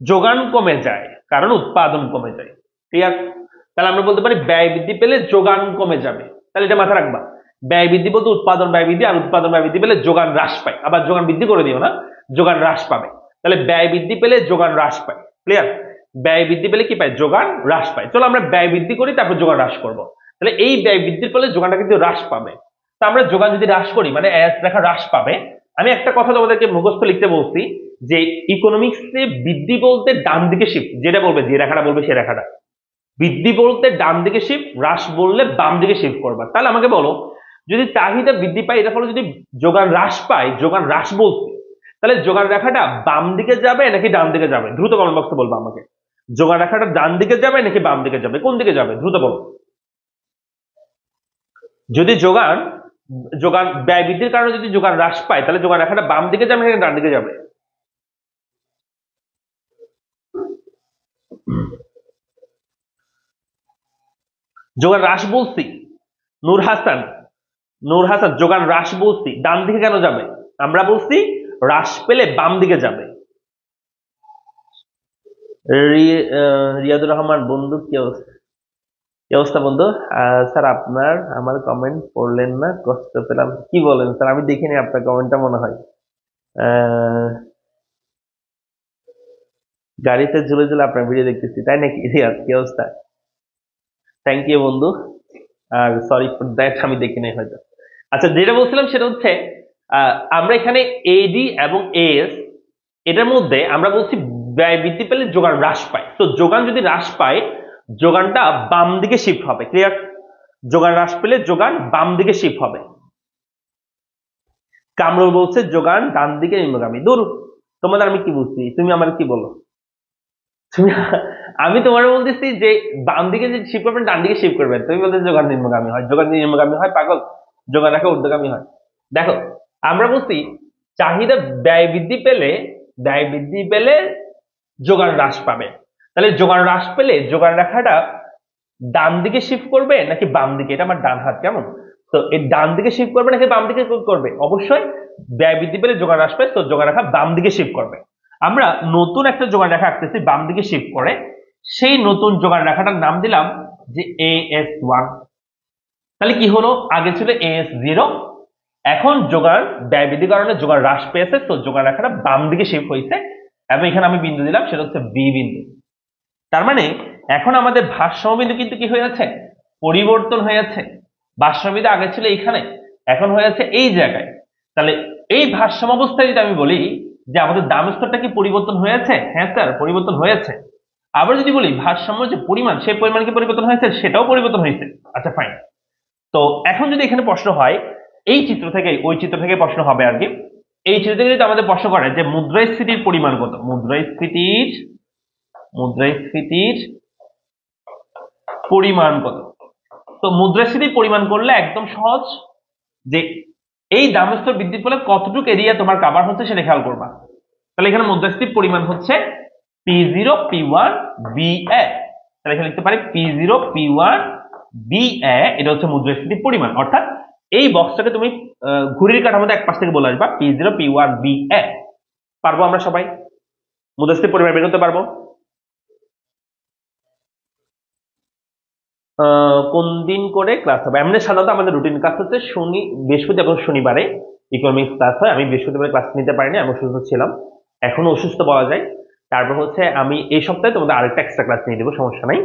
যোগান কমে যায়, কারণ উৎপাদন কমে যায়। ক্লিয়ার? তাহলে আমরা বলতে পারি ব্যয় বৃদ্ধি পেলে যোগান কমে যাবে। তাহলে এটা মাথায় রাখবা, ব্যয় বৃদ্ধি বলতে উৎপাদন ব্যয় বৃদ্ধি, আর উৎপাদন ব্যয় বৃদ্ধি পেলে যোগান হ্রাস পায়। আবার যোগান বৃদ্ধি করে দিও না, যোগান হ্রাস পাবে। তাহলে ব্যয় বৃদ্ধি পেলে যোগান হ্রাস পায়। ক্লিয়ার? ব্যয় বৃদ্ধি পেলে কি পায়? যোগান হ্রাস পায়। চলো আমরা ব্যয় বৃদ্ধি করি, তারপর যোগান হ্রাস করবো। তাহলে এই ব্যয় বৃদ্ধির ফলে যোগানটা কিন্তু হ্রাস পাবে। তো আমরা যোগান যদি হ্রাস করি মানে রেখা হ্রাস পাবে। আমি একটা কথা তোমাদেরকে মুখস্থ লিখতে বলছি যে ইকোনমিক্সে বৃদ্ধি বলতে ডান দিকে শিফট, যেটা বলবে, যে রেখাটা বলবে সে রেখাটা, বৃদ্ধি বলতে ডান দিকে শিফট, হ্রাস বললে বাম দিকে শিফট করবা। তাহলে আমাকে বলো, যদি চাহিদা বৃদ্ধি পায় এটার ফলে যদি যোগান হ্রাস পায়, যোগান হ্রাস বলছি, তাহলে যোগান রেখাটা বাম দিকে যাবে নাকি ডান দিকে যাবে? দ্রুত কমেন্ট বক্সে বলবো আমাকে, যোগান রেখাটা ডান দিকে যাবে নাকি বাম দিকে যাবে? কোন দিকে যাবে? দ্রুত বলো। যদি যোগান যোগান ব্যয় বৃদ্ধির কারণে যদি যোগান হ্রাস পায় তাহলে যোগান রেখাটা বাম দিকে যাবে নাকি ডান দিকে যাবে? যোগান হ্রাস বলছি। নূর হাসান, নূর হাসান যোগান হ্রাস বলছি, ডান দিকে কেন যাবে? আমরা বলছি হ্রাস পেলে বাম দিকে যাবে। রিয়াদুর রহমান বন্ধু, কি অবস্থা? কি অবস্থা বন্ধু? স্যার আপনার আমার কমেন্ট পড়লেন না, কষ্ট পেলাম। কি বলেন স্যার? আমি দেখিনি আপনার কমেন্টটা মনে হয়। গাড়িতে ঝুলে ঝুলে আপনার ভিডিও দেখতেছি, তাই নাকি? রিয়াদ কি অবস্থা? থ্যাংক ইউ বন্ধু, আর সরি ফর দ্যাট, আমি দেখি নাই হয়তো। আচ্ছা, যেটা বলছিলাম সেটা হচ্ছে আমরা এখানে এডি এবং এস, এটার মধ্যে আমরা বলছি ব্যয় বৃদ্ধি পেলে যোগান হ্রাস পায়। তো যোগান যদি হ্রাস পায়, যোগানটা বাম দিকে শিফট হবে। ক্লিয়ার? যোগান হ্রাস পেলে যোগান বাম দিকে শিফট হবে। কামরুল বলছে যোগান ডান দিকে নিম্নগামী। দূর, তোমাদের আমি কি বুঝছি, তুমি আমার কি বলো? তুমি, আমি তোমার বলতেছি যে বাম দিকে যে শিফট করবেন ডান দিকে শিফট করবেন, তুমি বলতে যোগান নিম্নগামী হয়। যোগান নিম্নগামী হয় পাগল, যোগান রাখা ঊর্ধ্বগামী হয়। দেখো আমরা বলছি চাহিদা ব্যয় বৃদ্ধি পেলে, ব্যয় বৃদ্ধি পেলে যোগান হ্রাস পাবে। তাহলে যোগান হ্রাস পেলে যোগান রেখাটা ডান দিকে শিফট করবে নাকি বাম দিকে? এটা আমার ডান হাত, কেমন? তো এই ডান দিকে শিফট করবে নাকি বাম দিকে করবে? অবশ্যই ব্যয় বৃদ্ধি পেলে যোগান হ্রাস পায়, তো যোগান রেখা বাম দিকে শিফট করবে। আমরা নতুন একটা যোগান রেখা আঁকতেছি বাম দিকে শিফট করে, সেই নতুন যোগান রেখাটার নাম দিলাম যে AS1। তাহলে কি হলো, আগে ছিল AS0, এখন যোগান ব্যয়বৃদ্ধির কারণে যোগান হ্রাস পেয়েছে, তো যোগান রেখাটা বাম দিকে শিফট হয়েছে এবং এখানে আমি বিন্দু দিলাম, সেটা হচ্ছে বি বিন্দু। তার মানে এখন আমাদের ভারসাম্য বিন্দু কিন্তু কি হয়ে যাচ্ছে, পরিবর্তন হয়ে যাচ্ছে। ভারসাম্য বিন্দু আগে ছিল এখানে, এখন হয়ে যাচ্ছে এই জায়গায়। তাহলে এই ভারসাম্য অবস্থায় যদি আমি বলি যে আমাদের দাম স্তরটা কি পরিবর্তন হয়েছে, হ্যাঁ স্যার পরিবর্তন হয়েছে। আবার যদি বলি ভারসাম্য যে পরিমাণ, সেই পরিমাণ কি পরিবর্তন হয়েছে, সেটাও পরিবর্তন হয়েছে। আচ্ছা ফাইন। তো এখন যদি এখানে প্রশ্ন হয়, এই চিত্র থেকে ওই চিত্র থেকে প্রশ্ন হবে আর কি, এই চিত্র থেকে যদি আমাদের প্রশ্ন করে যে মুদ্রাস্ফীতির পরিমাণ কত, মুদ্রাস্ফীতির পরিমাণ কত। তো মুদ্রাস্ফীতির পরিমাণ করলে একদম সহজ, যে এই দাম স্তর বৃদ্ধির ফলে কতটুকু এরিয়া তোমার কাভার হচ্ছে সেটা খেয়াল করবা। তাহলে এখানে মুদ্রাস্ফীতির পরিমাণ হচ্ছে P0 P1 BA। তাহলে এখানে লিখতে পারি P0 P1 BA, এটা হচ্ছে মুদ্রাস্ফীতির পরিমাণ। অর্থাৎ এই বক্সটাকে তুমি ঘড়ির কাঠার মধ্যে এক পাশ থেকে বলে আসবা P0 P1 BA। পারবো আমরা সবাই মুদ্রাস্ফীতির পরিমাণ বের করতে পারবো। কোন দিন করে ক্লাস হবে? এমনি সাধারণত আমাদের রুটিন ক্লাস হচ্ছে বৃহস্পতি এবং শনিবারে ইকোনমিক্স ক্লাস হয়। আমি বৃহস্পতিবার ক্লাস নিতে পারিনি, আমি অসুস্থ ছিলাম, এখনো অসুস্থ বলা যায়। তারপর হচ্ছে আমি এই সপ্তাহে তোমাদের আরেকটা এক্সট্রা ক্লাস নিয়ে দেবো, সমস্যা নাই,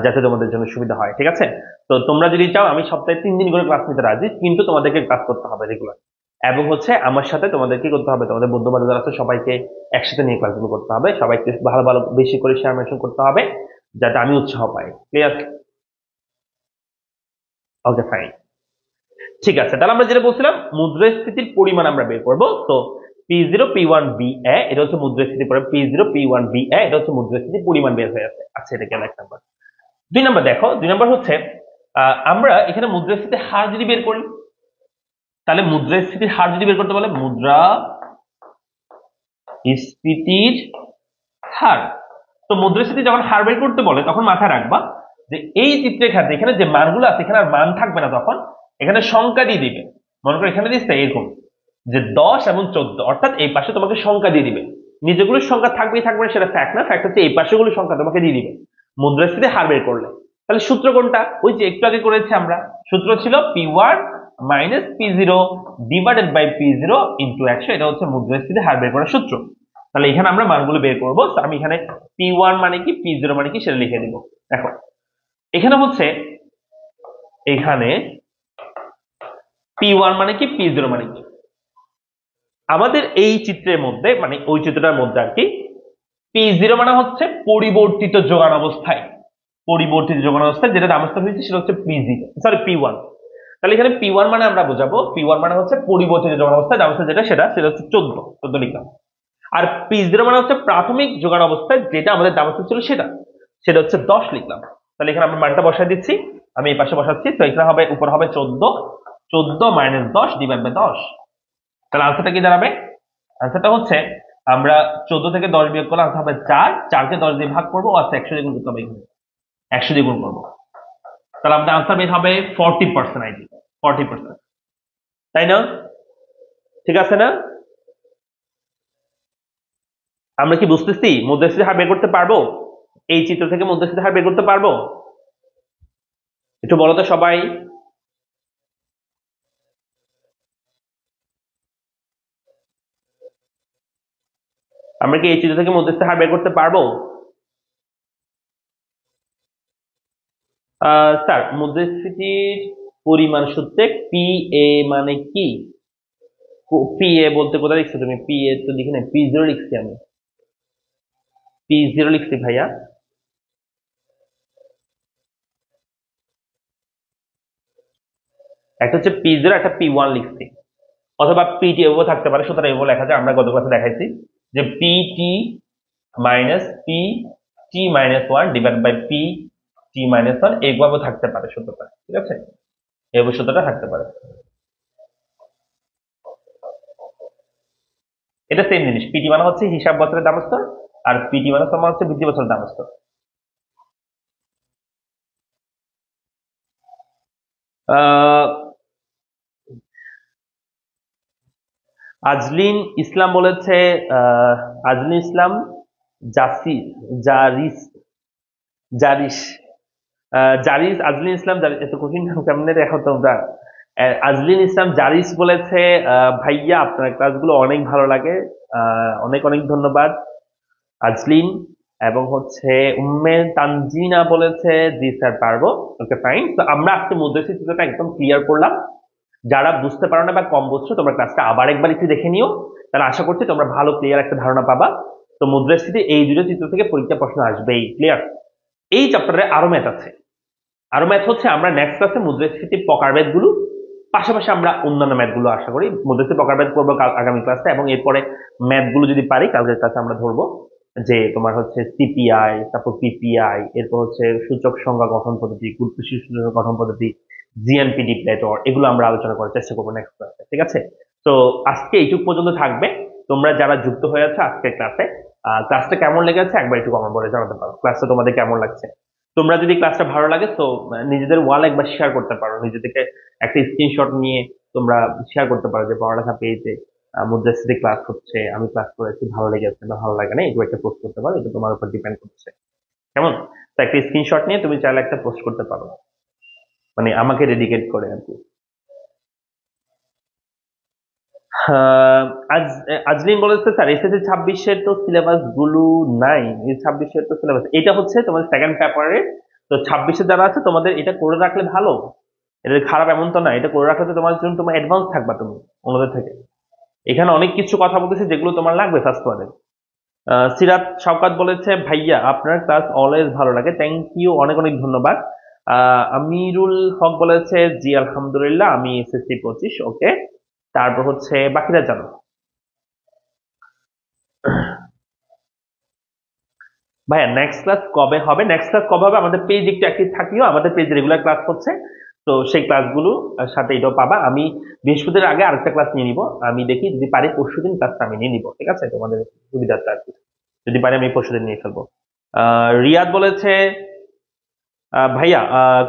যাতে তোমাদের জন্য সুবিধা হয়, ঠিক আছে? তো তোমরা যদি চাও আমি সপ্তাহে 3 দিন করে ক্লাস নিতে রাজি, কিন্তু তোমাদেরকে ক্লাস করতে হবে রেগুলার। এবং হচ্ছে আমার সাথে তোমাদের কি করতে হবে, তোমাদের বন্ধু বান্ধব যারা আছে সবাইকে একসাথে নিয়ে ক্লাসগুলো করতে হবে, সবাইকে ভালো ভালো বেশি করে শেয়ার মেনশন করতে হবে, যাতে আমি উৎসাহ পাই। ক্লিয়ার? ওকে ফাইন, ঠিক আছে। তাহলে আমরা যেটা বলছিলাম মুদ্রাস্ফীতির পরিমাণ আমরা বের করব। তো P0 P1 BA, এটা হচ্ছে মুদ্রাস্ফীতির পরিমাণ। P0 P1 BA, এটা হচ্ছে মুদ্রাস্ফীতির পরিমাণ বের হয়ে আছে। আচ্ছা, এটা গেল 1 নাম্বার। 2 নাম্বার দেখো, 2 নাম্বার হচ্ছে আমরা এখানে মুদ্রাস্ফীতির হার যদি বের করি, তাহলে মুদ্রাস্ফীতির হার যদি বের করতে বলে মুদ্রাস্ফীতির হার, তো মুদ্রাস্ফীতি যখন হার বের করতে বলে তখন মাথায় রাখবা যে এই চিত্রের ক্ষেত্রে এখানে যে মানগুলো আছে এখানে আর মান থাকবে না, তখন এখানে সংখ্যা দিয়ে দিবে। মনে করো এখানে দিচ্ছে এরকম যে 10 এবং 14, অর্থাৎ এই পাশে তোমাকে সংখ্যা দিয়ে দিবে। নিজেগুলোর সংখ্যা থাকবেই থাকবে না সেটা ফ্যাক্ট না, ফ্যাক্ট হচ্ছে এই পাশেগুলোর সংখ্যা তোমাকে দিয়ে দিবে মুদ্রাস্ফীতি হার বের করলে। তাহলে সূত্র কোনটা, ওই যে একটু আগে করেছি আমরা, সূত্র ছিল P1 minus P0 divided by P0 into 100, এটা হচ্ছে মুদ্রাস্ফীতি হার বের করার সূত্র। তাহলে এখানে আমরা মানগুলো বের করবো। আমি এখানে P1 মানে কি P0 মানে কি সেটা লিখে দিব। দেখো এখানে হচ্ছে, এখানে P1 মানে কি P0 মানে কি, আমাদের এই চিত্রের মধ্যে মানে ওই চিত্রটার মধ্যে আর কি, P0 মানে হচ্ছে পরিবর্তিত যোগান অবস্থায়, পরিবর্তিত যোগান অবস্থায় যেটা দাম স্তর হয়েছে সেটা হচ্ছে P0, সরি P1। তাহলে এখানে P1 মানে আমরা বোঝাবো, P1 মানে হচ্ছে পরিবর্তিত যোগান অবস্থায় দাম স্তর যেটা সেটা হচ্ছে 14 লিখলাম। আর P0 মানে হচ্ছে প্রাথমিক যোগান অবস্থায় যেটা আমাদের দাম স্তর ছিল সেটা হচ্ছে 10 লিখলাম। তাহলে এখানে আমরা মানটা বসাই দিচ্ছি, আমি এই পাশে বসাচ্ছি। তো এখানে হবে, উপর হবে 14 মাইনাস 10 ডিভাইড বাই 10। তাহলে আনসারটা কি দাঁড়াবে, আনসারটা হচ্ছে আমরা 14 থেকে 10 বিয়োগ করলে আনসার হবে 4, 4কে 10 দিয়ে ভাগ করবো, আচ্ছা 100 দিয়ে গুণ করতে হবে, এখানে 100 দিয়ে গুণ করবো। তাহলে আমাদের আনসার বের হবে 40%, আই থিঙ্ক 40%, তাই না? ঠিক আছে না? আমরা কি বুঝতেছি মুদ্রাস্ফীতির হার বের করতে পারবো? এই চিত্র থেকে মুদ্রাস্ফীতির হার বের করতে পারবো? একটু বলো তো সবাই। আমরা কি এই চিত্র থেকে মুদ্রাস্ফীতির হার বের করতে পারবো? স্যার মুদ্রাস্ফীতির পরিমাণ সূত্রে পি এ মানে কি? পি এ বলতে কোথায় লিখছো তুমি? পি এ তো লিখি না, P0 লিখছি আমি, P0 লিখছি ভাইয়া। একটা হচ্ছে P0, একটা P1 লিখছি, অথবা পিটি এভাবে থাকতে পারে, সুতরাং এভাবে লেখা যায়। আমরা গত ক্লাসে দেখাইছি যে PT minus P T minus 1 divide by P T minus 1, এইভাবে থাকতে পারে সূত্রটা, ঠিক আছে? এইভাবে সূত্রটা থাকতে পারে। এটা সেম জিনিস, পিটি মানে হচ্ছে হিসাব বছরের দাম স্তর, আর পিটি মানে তোমার হচ্ছে বৃদ্ধি বছরের দাম স্তর। আজলিন ইসলাম বলেছে আজলিন ইসলাম জাসি জারিস জারিস জারিস আজলিন ইসলাম জারিস, এত কঠিন নাম কেমনে দেখো তোমরা। আজলিন ইসলাম জারিস বলেছে ভাইয়া আপনার ক্লাসগুলো অনেক ভালো লাগে, অনেক অনেক ধন্যবাদ আজলিন। এবং হচ্ছে উম্মে তানজিনা বলেছে জি স্যার পারবো। ওকে ফাইন, তো আমরা আজকে মুদ্রাস্ফীতি চিত্রটা একদম ক্লিয়ার করলাম। যারা বুঝতে পারো না বা কম বুঝছো তোমরা ক্লাসটা আবার একবার একটু দেখে নিও, তাহলে আশা করছি তোমরা ভালো ক্লিয়ার একটা ধারণা পাবা। তো মুদ্রাস্ফীতি এই দুটো চিত্র থেকে পরীক্ষা প্রশ্ন আসবেই, ক্লিয়ার। এই চ্যাপ্টারে আরো ম্যাথ আছে, আরো ম্যাথ হচ্ছে আমরা নেক্সট ক্লাসে মুদ্রাস্ফীতির প্রকারভেদ গুলো, পাশাপাশি আমরা অন্যান্য ম্যাথ গুলো আশা করি মুদ্রাস্ফীতি প্রকারভেদ করবো আগামী ক্লাসে, এবং এরপরে ম্যাথ গুলো যদি পারি কালকের ক্লাসে আমরা ধরবো। যে তোমার হচ্ছে সিপিআই, তারপর পিপিআই, এরপর হচ্ছে সূচক সংখ্যা গঠন পদ্ধতি, গুরুত্বশীল সূচক গঠন পদ্ধতি, জিএনপি ডিপ্লেটর, এগুলো আমরা আলোচনা করার চেষ্টা করবো নেক্সট ক্লাসে, ঠিক আছে। তো আজকে এইটুক পর্যন্ত থাকবে। তোমরা যারা যুক্ত হয়ে আছো আজকের ক্লাসে, ক্লাসটা কেমন লেগেছে একবার একটু কমেন্ট করে জানাতে পারো, ক্লাসটা তোমাদের কেমন লাগছে। তোমরা যদি ক্লাসটা ভালো লাগে তো নিজেদের ওয়াল একবার শেয়ার করতে পারো, নিজেদেরকে একটা স্ক্রিনশট নিয়ে তোমরা শেয়ার করতে পারো যে পড়ালেখা পেয়েছে, মুদ্রাস্ফীতি ক্লাস হচ্ছে, আমি ক্লাস করেছি, ভালো লেগেছে না ভালো লাগে না, এটু একটা পোস্ট করতে পারো, এটা তোমার উপর ডিপেন্ড করছে, কেমন। তো একটা স্ক্রিনশট নিয়ে তুমি চাইলে একটা পোস্ট করতে পারো, মানে আমাকে ডেডিকেট করে আর কি। আজ আজলিন বলেছে স্যার এসএসসি 26-এর তো সিলেবাস গুলো নাই, এই 26-এর তো সিলেবাস এটা হচ্ছে তোমাদের সেকেন্ড পেপারে। তো 26-এ যারা আছে তোমাদের এটা করে রাখলে ভালো, এটা খারাপ এমন তো না, এটা করে রাখলে তো তোমার জন্য তোমার অ্যাডভান্স থাকবা তুমি অন্যদের থেকে। এখানে অনেক কিছু কথা বলতেছে যেগুলো তোমার লাগবে ফার্স্ট ওয়ানে। সিরাত শওকাত বলেছে ভাইয়া আপনার ক্লাস অলওয়েজ ভালো লাগে, থ্যাংক ইউ, অনেক অনেক ধন্যবাদ। আমিরুল হক বলেছে জি আলহামদুলিল্লাহ আমি এসএসসি 25, ওকে। তারপর হচ্ছে বাকিরা জানো। ভাইয়া নেক্সট ক্লাস কবে হবে, নেক্সট ক্লাস কবে হবে আমাদের পেজ একটু অ্যাক্টিভ থাকিও, আমাদের পেজ রেগুলার ক্লাস হচ্ছে। তো সেই ক্লাসগুলো সাথে এটাও পাবা। আমি বৃহস্পতির আগে আরেকটা ক্লাস নিয়ে নিব, আমি দেখি যদি পারি পরশুদিন ক্লাসটা আমি নিয়ে নিব, ঠিক আছে, তোমাদের সুবিধার্থে আর কি। যদি পারি আমি পরশুদিন নিয়ে ফেলবো। রিয়াদ বলেছে ভাইয়া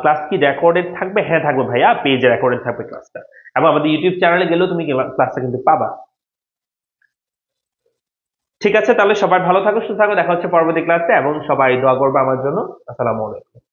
ক্লাস কি রেকর্ডেড থাকবে, হ্যাঁ থাকবে ভাইয়া, পেজে রেকর্ডেড থাকবে ক্লাসটা, এবং আমাদের ইউটিউব চ্যানেলে গেলেও তুমি ক্লাসটা কিন্তু পাবা। ঠিক আছে, তাহলে সবাই ভালো থাকো, সুস্থ থাকো, দেখা হচ্ছে পরবর্তী ক্লাসে, এবং সবাই দোয়া করবে আমার জন্য। আসসালামু আলাইকুম।